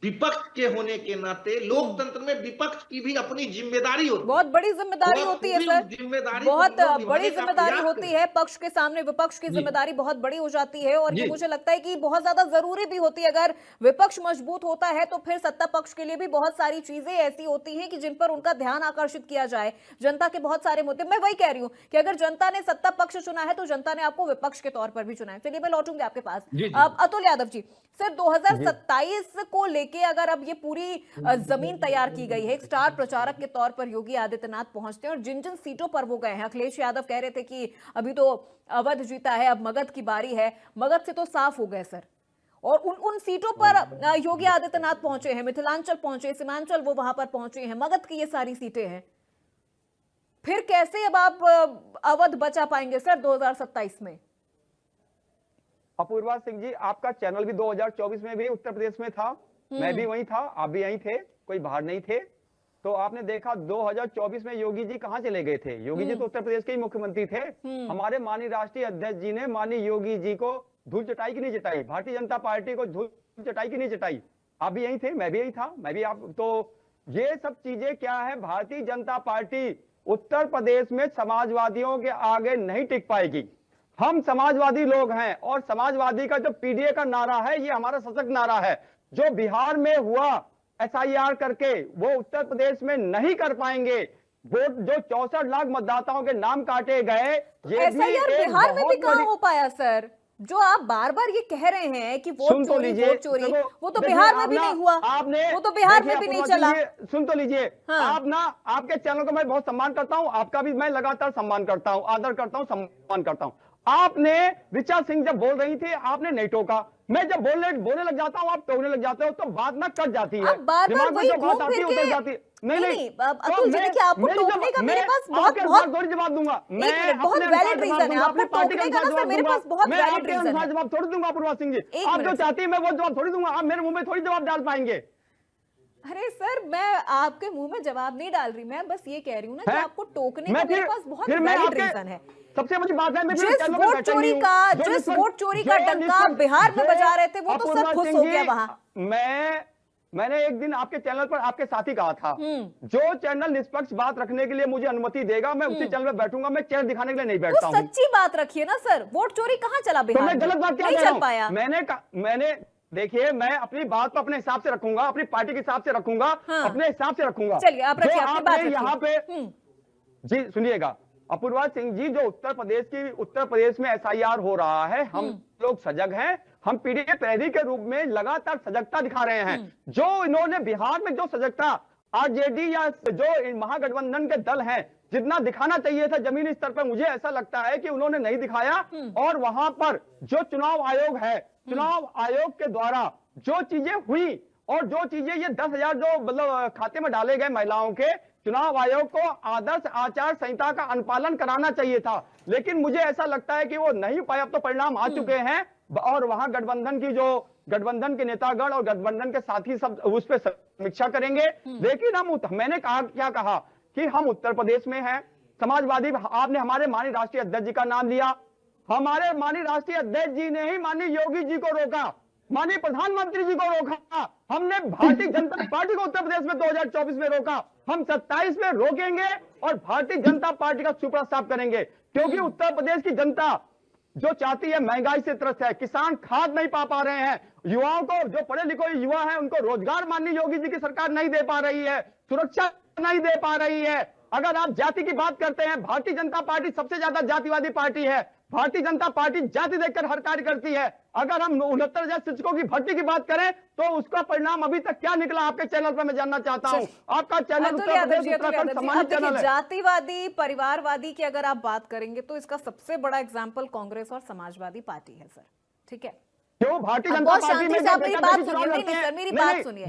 विपक्ष के होने के नाते लोकतंत्र में विपक्ष की भी अपनी जिम्मेदारी होती है। बहुत बड़ी जिम्मेदारी होती है सर, जिम्मेदारी बहुत को निभाने बड़ी का जिम्मेदारी प्रयास होती करें। है। पक्ष के सामने विपक्ष की जिम्मेदारी बहुत बड़ी हो जाती है और ये मुझे लगता है कि बहुत ज्यादा जरूरी भी होती है। अगर विपक्ष मजबूत होता है तो फिर सत्ता पक्ष के लिए भी बहुत सारी चीजें ऐसी होती हैं कि जिन पर उनका ध्यान आकर्षित किया जाए। जनता के बहुत सारे मुद्दे, मैं वही कह रही हूं कि अगर जनता ने सत्ता पक्ष चुना है तो जनता ने आपको विपक्ष के तौर पर भी चुना है। चलिए मैं लौटूंगी आपके पास। अब अतुल यादव जी, सर 2027 को लेके अगर अब ये पूरी जमीन तैयार की गई है, एक स्टार प्रचारक के तौर पर योगी आदित्यनाथ पहुंचते हैं और जिन जिन सीटों पर वो गए हैं, अखिलेश यादव कह रहे थे कि अभी तो अवध जीता है, अब मगध की बारी है, मगध से तो साफ हो गए सर, और उन सीटों पर योगी आदित्यनाथ पहुंचे हैं, मिथिलांचल पहुंचे, सीमांचल वो वहां पर पहुंचे हैं, मगध की ये सारी सीटें हैं। फिर कैसे अब आप अवध बचा पाएंगे सर 2027 में? अपूर्वा सिंह जी, आपका चैनल भी 2024 में भी उत्तर प्रदेश में था, मैं भी वहीं था, आप भी यहीं थे, कोई बाहर नहीं थे। तो आपने देखा 2024 में योगी जी कहां चले गए थे? योगी जी तो उत्तर प्रदेश के ही मुख्यमंत्री थे। हमारे माननीय राष्ट्रीय अध्यक्ष जी ने माननीय योगी जी को धूल चटाई की नहीं चटाई, भारतीय जनता पार्टी को धूल चटाई की नहीं चटाई। आप भी यहीं थे, मैं भी यहीं था, मैं भी आप। तो ये सब चीजें क्या है, भारतीय जनता पार्टी उत्तर प्रदेश में समाजवादियों के आगे नहीं टिक पाएगी। हम समाजवादी लोग हैं और समाजवादी का जो पीडीए का नारा है, ये हमारा सशक्त नारा है। जो बिहार में हुआ एसआईआर करके वो उत्तर प्रदेश में नहीं कर पाएंगे। वोट जो 64 लाख मतदाताओं के नाम काटे गए, ये एसआईआर बिहार में भी कहां हो पाया सर? जो आप बार बार ये कह रहे हैं कि वोट चोरी, वो तो बिहार में भी नहीं हुआ, वो तो बिहार में भी नहीं चला। सुन तो लीजिए, आप ना, आपके चैनल का मैं बहुत सम्मान करता हूं, आपका भी मैं लगातार सम्मान करता हूं, आदर करता हूं, सम्मान करता हूं। आपने ऋचा सिंह जब बोल रही थी, आपने नहीं टोका। मैं जब बोलने लग जाता हूं, आप टोकने लग जाते हो, तो बात ना कट जाती है, दिमाग में जो बात आती है उतर जाती है। नहीं, अतुल जी देखिए, आपको टोकने का मेरे पास बहुत जवाब दूंगा। मैं बहुत वैलिड रीजन है, आपको टोकने का ना सर मेरे पास बहुत वैलिड रीजन है। जवाब थोड़ी दूंगा अपूर्वा सिंह जी, आप जो चाहती है मैं वो जवाब थोड़ी दूंगा, आप मेरे मुंह में थोड़ी जवाब डाल पाएंगे। अरे सर, मैं आपके मुंह में जवाब नहीं डाल रही, मैं बस ये कह रही हूँ ना कि आपको टोकने का मेरे पास बहुत वैलिड रीजन है। सबसे बड़ी बात है, जिस वोट चोरी का डंका बिहार में बजा रहे थे, वो तो सब खुश हो गया वहां। मैंने एक दिन आपके चैनल पर आपके साथ ही कहा था, जो चैनल निष्पक्ष बात रखने के लिए मुझे अनुमति देगा, मैं उसी चैनल में बैठूंगा, मैं चेहरा दिखाने के लिए नहीं बैठता हूं। सच्ची बात रखिए ना सर, वोट चोरी कहां चला बिहार में? गलत बात क्या नहीं चल पाया। मैंने देखिए, मैं अपनी बात को अपने हिसाब से रखूंगा, अपनी पार्टी के हिसाब से रखूंगा, अपने हिसाब से रखूंगा। चलिए आप रखिए अपनी बात यहाँ पे जी सुनिएगा अपूर्वा सिंह जी, जो उत्तर प्रदेश में एसआईआर हो रहा है, हम लोग सजग हैं, हम पीडीए प्रहरी के रूप में लगातार सजगता दिखा रहे हैं। जो इन्होंने बिहार में जो सजगता आरजेडी या जो महागठबंधन के दल हैं, जितना दिखाना चाहिए था जमीनी स्तर पर, मुझे ऐसा लगता है कि उन्होंने नहीं दिखाया। और वहां पर जो चुनाव आयोग है, चुनाव आयोग के द्वारा जो चीजें हुई और जो चीजें ये 10,000 जो मतलब खाते में डाले गए महिलाओं के, चुनाव आयोग को आदर्श आचार संहिता का अनुपालन कराना चाहिए था, लेकिन मुझे ऐसा लगता है कि वो नहीं पाया। अब तो परिणाम आ चुके हैं और वहां गठबंधन के नेतागण और गठबंधन के साथी सब उस पर समीक्षा करेंगे। लेकिन मैंने क्या कहा कि हम उत्तर प्रदेश में हैं, समाजवादी, आपने हमारे माननीय राष्ट्रीय अध्यक्ष जी का नाम लिया, हमारे माननीय राष्ट्रीय अध्यक्ष जी ने ही माननीय योगी जी को रोका, माननीय प्रधानमंत्री जी को रोका, हमने भारतीय जनता पार्टी को उत्तर प्रदेश में 2024 में रोका, हम 27 में रोकेंगे और भारतीय जनता पार्टी का सुपड़ा साफ करेंगे। क्योंकि उत्तर प्रदेश की जनता जो चाहती है, महंगाई से त्रस्त है, किसान खाद नहीं पा रहे हैं, युवाओं को, जो पढ़े लिखे युवा हैं, उनको रोजगार माननीय योगी जी की सरकार नहीं दे पा रही है, सुरक्षा नहीं दे पा रही है। अगर आप जाति की बात करते हैं, भारतीय जनता पार्टी सबसे ज्यादा जातिवादी पार्टी है, भारतीय जनता पार्टी जाति देखकर हर कार्य करती है। अगर हम 69,000 शिक्षकों की भर्ती की बात करें तो उसका परिणाम अभी तक क्या निकला आपके चैनल पर मैं जानना चाहता हूं। आपका चैनल उत्तर प्रदेश उत्तराखंड सम्मानित चैनल है। जातिवादी परिवारवादी की अगर आप बात करेंगे तो इसका सबसे बड़ा एग्जाम्पल कांग्रेस और समाजवादी पार्टी है सर, ठीक है? जो भारतीय जनता पार्टी में मेरी बात सुनिए, मेरी बात सुनिए,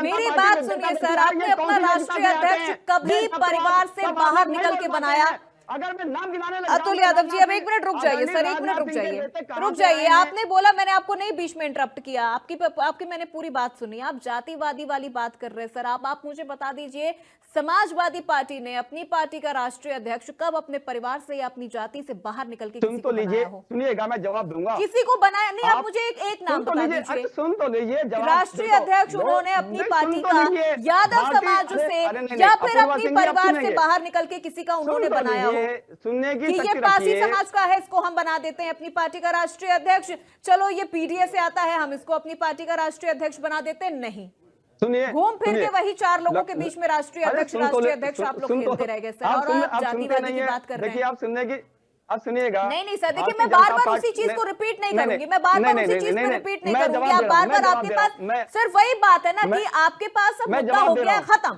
मेरी बात सुनिए सर। आपने अपना राष्ट्रीय अध्यक्ष कभी परिवार से बाहर निकल के बनाया? अगर मैं नाम गिनाने लग अतुल यादव जी, अब 1 मिनट रुक जाइए सर, 1 मिनट रुक जाइए, रुक जाइए। आपने बोला, मैंने आपको नहीं बीच में इंटरप्ट किया, आपकी मैंने पूरी बात सुनी। आप जातिवादी वाली बात कर रहे हैं सर। आप मुझे बता दीजिए, समाजवादी पार्टी ने अपनी पार्टी का राष्ट्रीय अध्यक्ष कब अपने परिवार से या अपनी जाति से बाहर निकल के किसी को बनाया हो? सुनिएगा, मैं जवाब दूंगा। किसी को बनाया नहीं। आप मुझे एक नाम बता दीजिए। सुन तो लीजिए, राष्ट्रीय अध्यक्ष उन्होंने अपनी पार्टी का यादव समाज से या फिर अपनी परिवार से बाहर निकल के किसी का उन्होंने बनाया हो सुनने की कि ये पारसी समाज का है, इसको हम बना देते हैं अपनी पार्टी का राष्ट्रीय अध्यक्ष। चलो ये पीडीए से आता है, हम इसको अपनी पार्टी का राष्ट्रीय अध्यक्ष बना देते हैं। नहीं, सुनिए, घूम फिर के वही 4 लोगों के बीच में राष्ट्रीय अध्यक्ष आप लोग खेलते रह गए सर। और आप जातिवादी की बात कर रहे हैं। देखिए, आप सुनने की, अब सुनिएगा। नहीं सर, देखिए, मैं बार बार उसी चीज को रिपीट नहीं करूंगी, मैं बार बार उसी चीज को रिपीट नहीं करूंगी। आप बार बार, आपके पास सिर्फ वही बात है ना कि आपके पास अब मुद्दा हो गया है खत्म,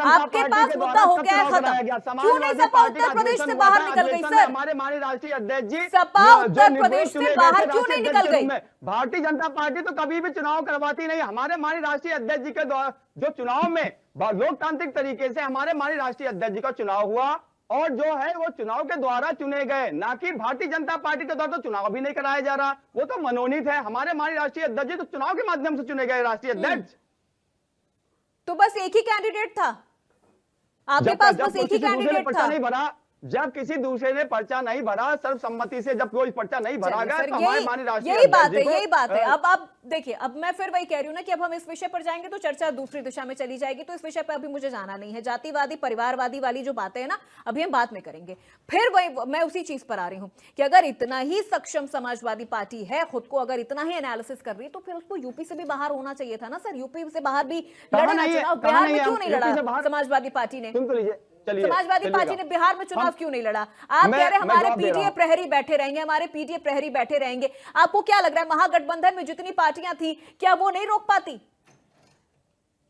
आपके पास मुद्दा हो गया है खत्म। क्यों नहीं सपा उत्तर प्रदेश से बाहर निकल गई सर? हमारे माननीय राष्ट्रीय अध्यक्ष जी, सपा उत्तर प्रदेश से बाहर क्यों नहीं निकल गई? भारतीय जनता पार्टी तो कभी भी चुनाव करवाती नहीं। हमारे माननीय राष्ट्रीय अध्यक्ष जी के द्वारा जो चुनाव में लोकतांत्रिक तरीके से हमारे माननीय राष्ट्रीय अध्यक्ष जी का चुनाव हुआ, और जो है वो चुनाव के द्वारा चुने गए, ना कि भारतीय जनता पार्टी के द्वारा तो चुनाव भी नहीं कराया जा रहा। वो तो मनोनीत है। हमारे माननीय राष्ट्रीय अध्यक्ष जी तो चुनाव के माध्यम से चुने गए राष्ट्रीय अध्यक्ष। तो बस एक ही कैंडिडेट था आपके पास, बस एक ही कैंडिडेट था। नहीं भरा, जब किसी दूसरे ने पर्चा नहीं भरा, सर्वसम्मति से जब कोई पर्चा नहीं भरा गया, तो हमारे माननीय राष्ट्रीय यही बात है। अब देखिए, अब मैं फिर वही कह रही हूँ ना कि अब हम इस विषय पर जाएंगे तो चर्चा दूसरी दिशा में चली जाएगी, तो इस विषय पर अभी मुझे जाना नहीं है। जातिवादी परिवारवादी वाली जो बातें हैं ना, अभी हम बाद में करेंगे। फिर वही मैं उसी चीज पर आ रही हूँ कि अगर इतना ही सक्षम समाजवादी पार्टी है, खुद को अगर इतना ही एनालिसिस कर रही है, तो फिर उसको यूपी से भी बाहर होना चाहिए था ना सर। यूपी से बाहर भी लड़ा ना चुनाव, बिहार में क्यों नहीं लड़ा समाजवादी पार्टी ने? समाजवादी पार्टी ने बिहार में चुनाव क्यों नहीं लड़ा? आप कह रहे हैं हमारे पीटीए प्रहरी बैठे रहेंगे, हमारे पीटीए प्रहरी बैठे रहेंगे। आपको क्या लग रहा है महागठबंधन में जितनी पार्टियां थी, क्या वो नहीं रोक पाती?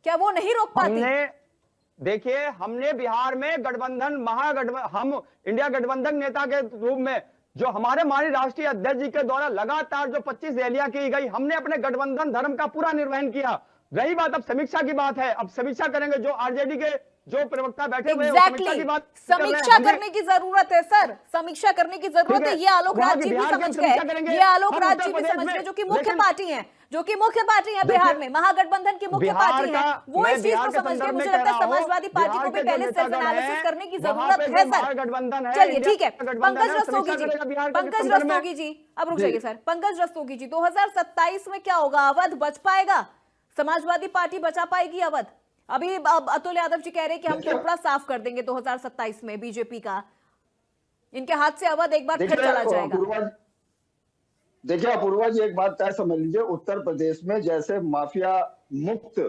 क्या वो नहीं रोक पाती? देखिए, हमने बिहार में गठबंधन, महागठबंधन, हम इंडिया गठबंधन नेता के रूप में जो हमारे माननीय राष्ट्रीय अध्यक्ष जी के द्वारा लगातार जो 25 रैलियां की गई, हमने अपने गठबंधन धर्म का पूरा निर्वहन किया। रही बात अब समीक्षा की बात है, अब समीक्षा करेंगे। जो आरजेडी के जो प्रवक्ता बैठे हुए समीक्षा करने की जरूरत है सर, समीक्षा करने की जरूरत है। ये आलोक राज जी भी समझ गए, ये आलोक राज जी भी समझ गए, जो कि मुख्य पार्टी है, बिहार में महागठबंधन की मुख्य पार्टी है, वो इस चीज को समझ गए। मुझे लगता है समाजवादी पार्टी को भी पहले सेल्फ एनालिसिस करने की जरूरत है सर। चलिए ठीक है, पंकज रस्तोगी जी, अब रुक जाइए सर। पंकज रस्तोगी जी, 2027 में क्या होगा? अवध बच पाएगा? समाजवादी पार्टी बचा पाएगी अवध? अभी अतुल यादव जी कह रहे हैं कि हम टुकड़ा साफ कर देंगे 2027 में बीजेपी का, इनके हाथ से अवध एक बार फिर चला जाएगा। देखिए अपूर्वा जी, एक बात तय समझ लीजिए, उत्तर प्रदेश में जैसे माफिया मुक्त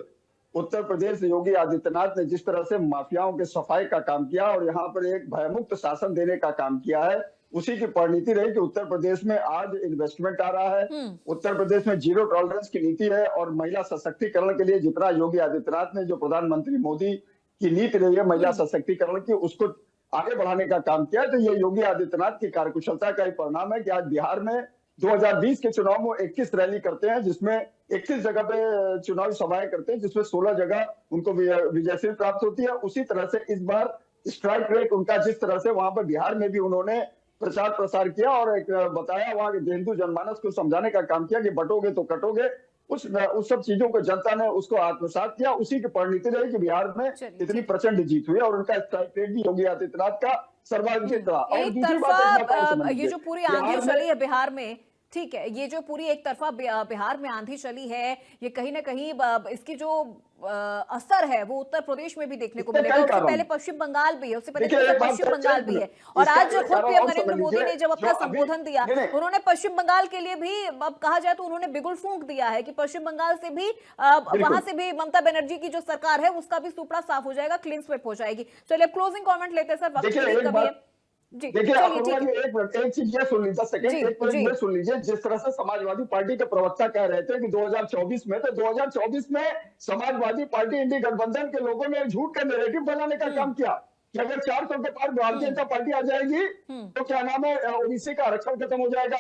उत्तर प्रदेश योगी आदित्यनाथ ने जिस तरह से माफियाओं के सफाई का काम किया और यहाँ पर एक भयमुक्त शासन देने का काम किया है, उसी की परिणति रही कि उत्तर प्रदेश में आज इन्वेस्टमेंट आ रहा है। उत्तर प्रदेश में जीरो टॉलरेंस की नीति है और महिला सशक्तिकरण के लिए जितना योगी आदित्यनाथ ने, जो प्रधानमंत्री मोदी की नीति रही है महिला सशक्तिकरण की, उसको आगे बढ़ाने का काम किया। तो ये योगी आदित्यनाथ की कार्यकुशलता का ही परिणाम है कि आज बिहार में 2020 के चुनाव में 21 रैली करते हैं, जिसमें 31 जगह पे चुनावी सभाएं करते हैं, जिसमें 16 जगह उनको विजयश्री प्राप्त होती है। उसी तरह से इस बार स्ट्राइक रेट उनका जिस तरह से वहां पर बिहार में भी उन्होंने प्रचार प्रसार किया और एक बताया, वहां के हिंदू जनमानस को समझाने का काम किया कि बटोगे तो कटोगे, उस सब चीजों को जनता ने उसको आत्मसात किया। उसी की परिणति रही कि बिहार में इतनी प्रचंड जीत हुई और उनका स्ट्राइक रेट भी योगी आदित्यनाथ का सर्वाधिक रहा। और दूसरी बात, ये जो पूरी आंधी चली है बिहार में, ठीक है, ये जो पूरी एक तरफा बिहार में आंधी चली है, ये कहीं ना कहीं इसकी जो असर है वो उत्तर प्रदेश में भी देखने को मिलेगा। उससे पहले पश्चिम बंगाल भी है, उससे पहले पश्चिम बंगाल भी है। और आज खुद पीएम नरेंद्र मोदी ने जब अपना संबोधन दिया, उन्होंने पश्चिम बंगाल के लिए भी, अब कहा जाए तो उन्होंने बिगुल फूंक दिया है कि पश्चिम बंगाल से भी, वहां से भी ममता बनर्जी की जो सरकार है उसका भी सुपड़ा साफ हो जाएगा, क्लीन स्वीप हो जाएगी। चलिए क्लोजिंग कमेंट लेते हैं सर, वक्त देखिए एक चीज ये सुन लीजिए, ये सुन लीजिए, जिस तरह से समाजवादी पार्टी के प्रवक्ता कह रहे थे कि 2024 में, तो 2024 में समाजवादी पार्टी इंडी गठबंधन के लोगों ने झूठ का नैरेटिव बनाने का काम किया कि अगर 400 के पार भारतीय जनता पार्टी आ जाएगी तो क्या नाम है, ओबीसी का आरक्षण खत्म हो जाएगा,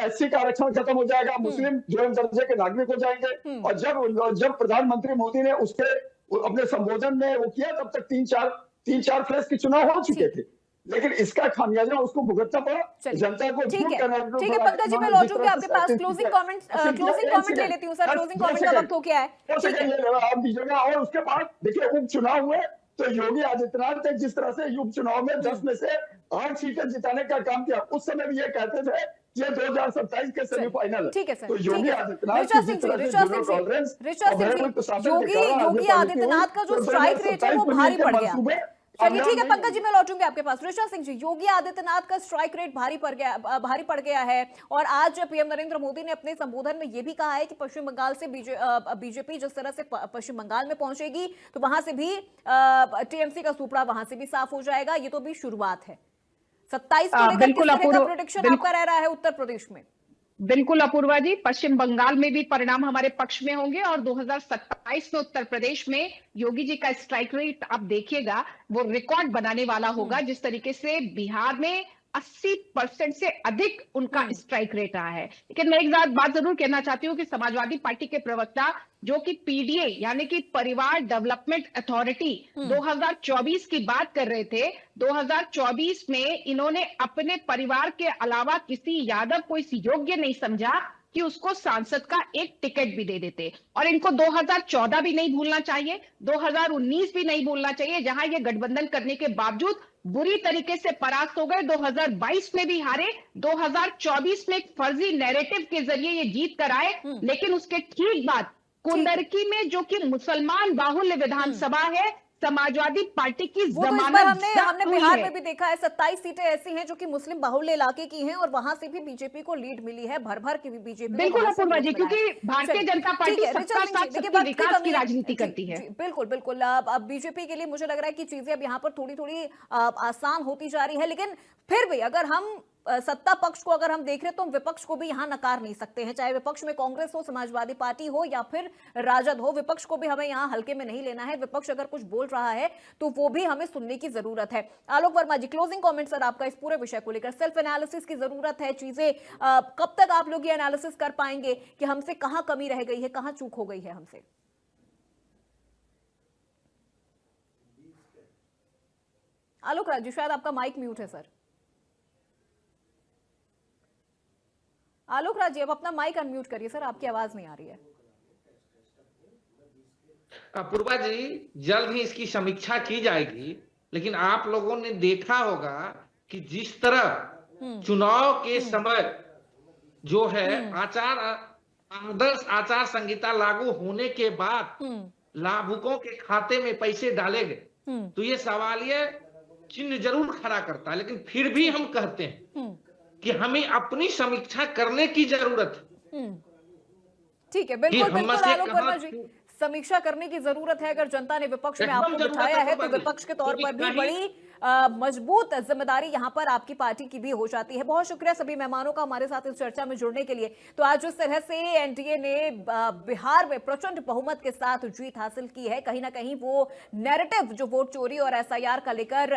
एससी का आरक्षण खत्म हो जाएगा, मुस्लिम जो दर्जे के नागरिक हो जाएंगे। और जब प्रधानमंत्री मोदी ने उसके अपने संबोधन में वो किया, तब तक तीन चार फेज के चुनाव हो चुके थे। लेकिन इसका खामियाजा उसको भुगतना पड़ा। चलिए, जनता को ठीक झूठ है, का narrative ठीक है फैला पंकज जी, के मैं इन्होंने लौटूंगी जिस आपके तरह पास। से क्लोजिंग किया। कमेंट ले लेती हूँ सर, क्लोजिंग कमेंट का वक्त हो गया है। ठीक है, आप दीजिएगा। और उसके बाद देखिए उपचुनाव हुए तो योगी आदित्यनाथ ने जिस तरह से उपचुनाव में 10 में से 8 सीटें जिताने का काम किया, उस समय भी ये कहते थे ये 2027 के सेमीफाइनल। ठीक है सर, तो ठीक योगी है सर। आदित्यनाथ ऋचा की सिंह जिस जी, तरह से ऋचा जीरो सिंह टॉलरेंस जी, ऋचा और सिंह भयमुक्त जी, शासन के कारण योगी राज्यपाल आदित्यनाथ का जो स्ट्राइक रेट है वो भारी पड़ गया। चलिए ठीक है पंकज जी, मैं लौटूंगी आपके पास। ऋचा सिंह जी, योगी आदित्यनाथ का स्ट्राइक रेट भारी पड़ गया है और आज पीएम नरेंद्र मोदी ने अपने संबोधन में यह भी कहा है कि पश्चिम बंगाल से बीजेपी जिस तरह से पश्चिम बंगाल में पहुंचेगी तो वहां से भी टीएमसी का सुपड़ा वहां से भी साफ हो जाएगा। ये तो भी शुरुआत है। 27 को लेकर किस तरह का प्रेडिक्शन आपका रह रहा है उत्तर प्रदेश में? बिल्कुल अपूर्वा जी, पश्चिम बंगाल में भी परिणाम हमारे पक्ष में होंगे और 2027 में उत्तर प्रदेश में योगी जी का स्ट्राइक रेट आप देखिएगा वो रिकॉर्ड बनाने वाला होगा। जिस तरीके से बिहार में 80% से अधिक उनका स्ट्राइक रेट रहा है। लेकिन मैं एक बात जरूर कहना चाहती हूँ कि समाजवादी पार्टी के प्रवक्ता जो कि पीडीए यानी कि परिवार डेवलपमेंट अथॉरिटी 2024 की बात कर रहे थे, 2024 में इन्होंने अपने परिवार के अलावा किसी यादव को इस योग्य नहीं समझा कि उसको सांसद का एक टिकट भी दे देते। और इनको 2014 भी नहीं भूलना चाहिए, 2019 भी नहीं भूलना चाहिए, जहां ये गठबंधन करने के बावजूद बुरी तरीके से परास्त हो गए। 2022 में भी हारे, 2024 में एक फर्जी नैरेटिव के जरिए ये जीत कर आए। लेकिन उसके ठीक बाद कुंडरकी में जो कि मुसलमान बाहुल्य विधानसभा है, समाजवादी पार्टी की वो तो इस बार हमने बिहार में भी देखा है। 27 सीटें ऐसी हैं जो कि मुस्लिम बाहुल्य इलाके की हैं और वहां से भी बीजेपी को लीड मिली है, भर भर की भी बीजेपी। बिल्कुल अपूर्वा जी, क्योंकि भारतीय जनता पार्टी सबका साथ सबकी विकास की राजनीति करती है। बिल्कुल बिल्कुल। अब बीजेपी के लिए मुझे लग रहा है कि चीजें अब यहाँ पर थोड़ी थोड़ी आसान होती जा रही है। लेकिन फिर भी अगर हम सत्ता पक्ष को अगर हम देख रहे हैं तो हम विपक्ष को भी यहां नकार नहीं सकते हैं, चाहे विपक्ष में कांग्रेस हो, समाजवादी पार्टी हो या फिर राजद हो। विपक्ष को भी हमें यहां हल्के में नहीं लेना है। विपक्ष अगर कुछ बोल रहा है तो वो भी हमें सुनने की जरूरत है। आलोक वर्मा जी, क्लोजिंग कमेंट सर आपका इस पूरे विषय को लेकर। सेल्फ एनालिसिस की जरूरत है। चीजें कब तक आप लोग ये एनालिसिस कर पाएंगे कि हमसे कहां कमी रह गई है, कहां चूक हो गई है हमसे? आलोक राज जी, शायद आपका माइक म्यूट है सर। आलोक राज जी, अब अपना माइक अनम्यूट करिए सर, आपकी आवाज नहीं आ रही है। अपूर्वा जी, जल्द ही इसकी समीक्षा की जाएगी। लेकिन आप लोगों ने देखा होगा कि जिस तरह चुनाव के समय जो है आदर्श आचार संहिता लागू होने के बाद लाभुकों के खाते में पैसे डाले गए, तो ये सवालिया चिन्ह जरूर खड़ा करता है। लेकिन फिर भी हम कहते हैं कि हमें अपनी समीक्षा करने की जरूरत है। ठीक है, बिल्कुल बिल्कुल आलोक वर्मा जी, समीक्षा करने की जरूरत है। अगर जनता ने विपक्ष में आपको बिठाया है तो विपक्ष के तौर पर भी बड़ी मजबूत जिम्मेदारी यहां पर आपकी पार्टी की भी हो जाती है। बहुत शुक्रिया सभी मेहमानों का हमारे साथ इस चर्चा में जुड़ने के लिए। तो आज जिस तरह से एनडीए ने बिहार में प्रचंड बहुमत के साथ जीत हासिल की है, कहीं ना कहीं वो नैरेटिव जो वोट चोरी और एसआईआर का लेकर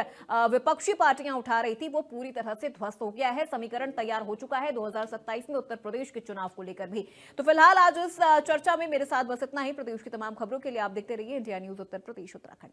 विपक्षी पार्टियां उठा रही थी वो पूरी तरह से ध्वस्त हो गया है। समीकरण तैयार हो चुका है 2027 में उत्तर प्रदेश के चुनाव को लेकर भी। तो फिलहाल आज इस चर्चा में मेरे साथ बस इतना ही। प्रदेश की तमाम खबरों के लिए आप देखते रहिए इंडिया न्यूज उत्तर प्रदेश उत्तराखंड।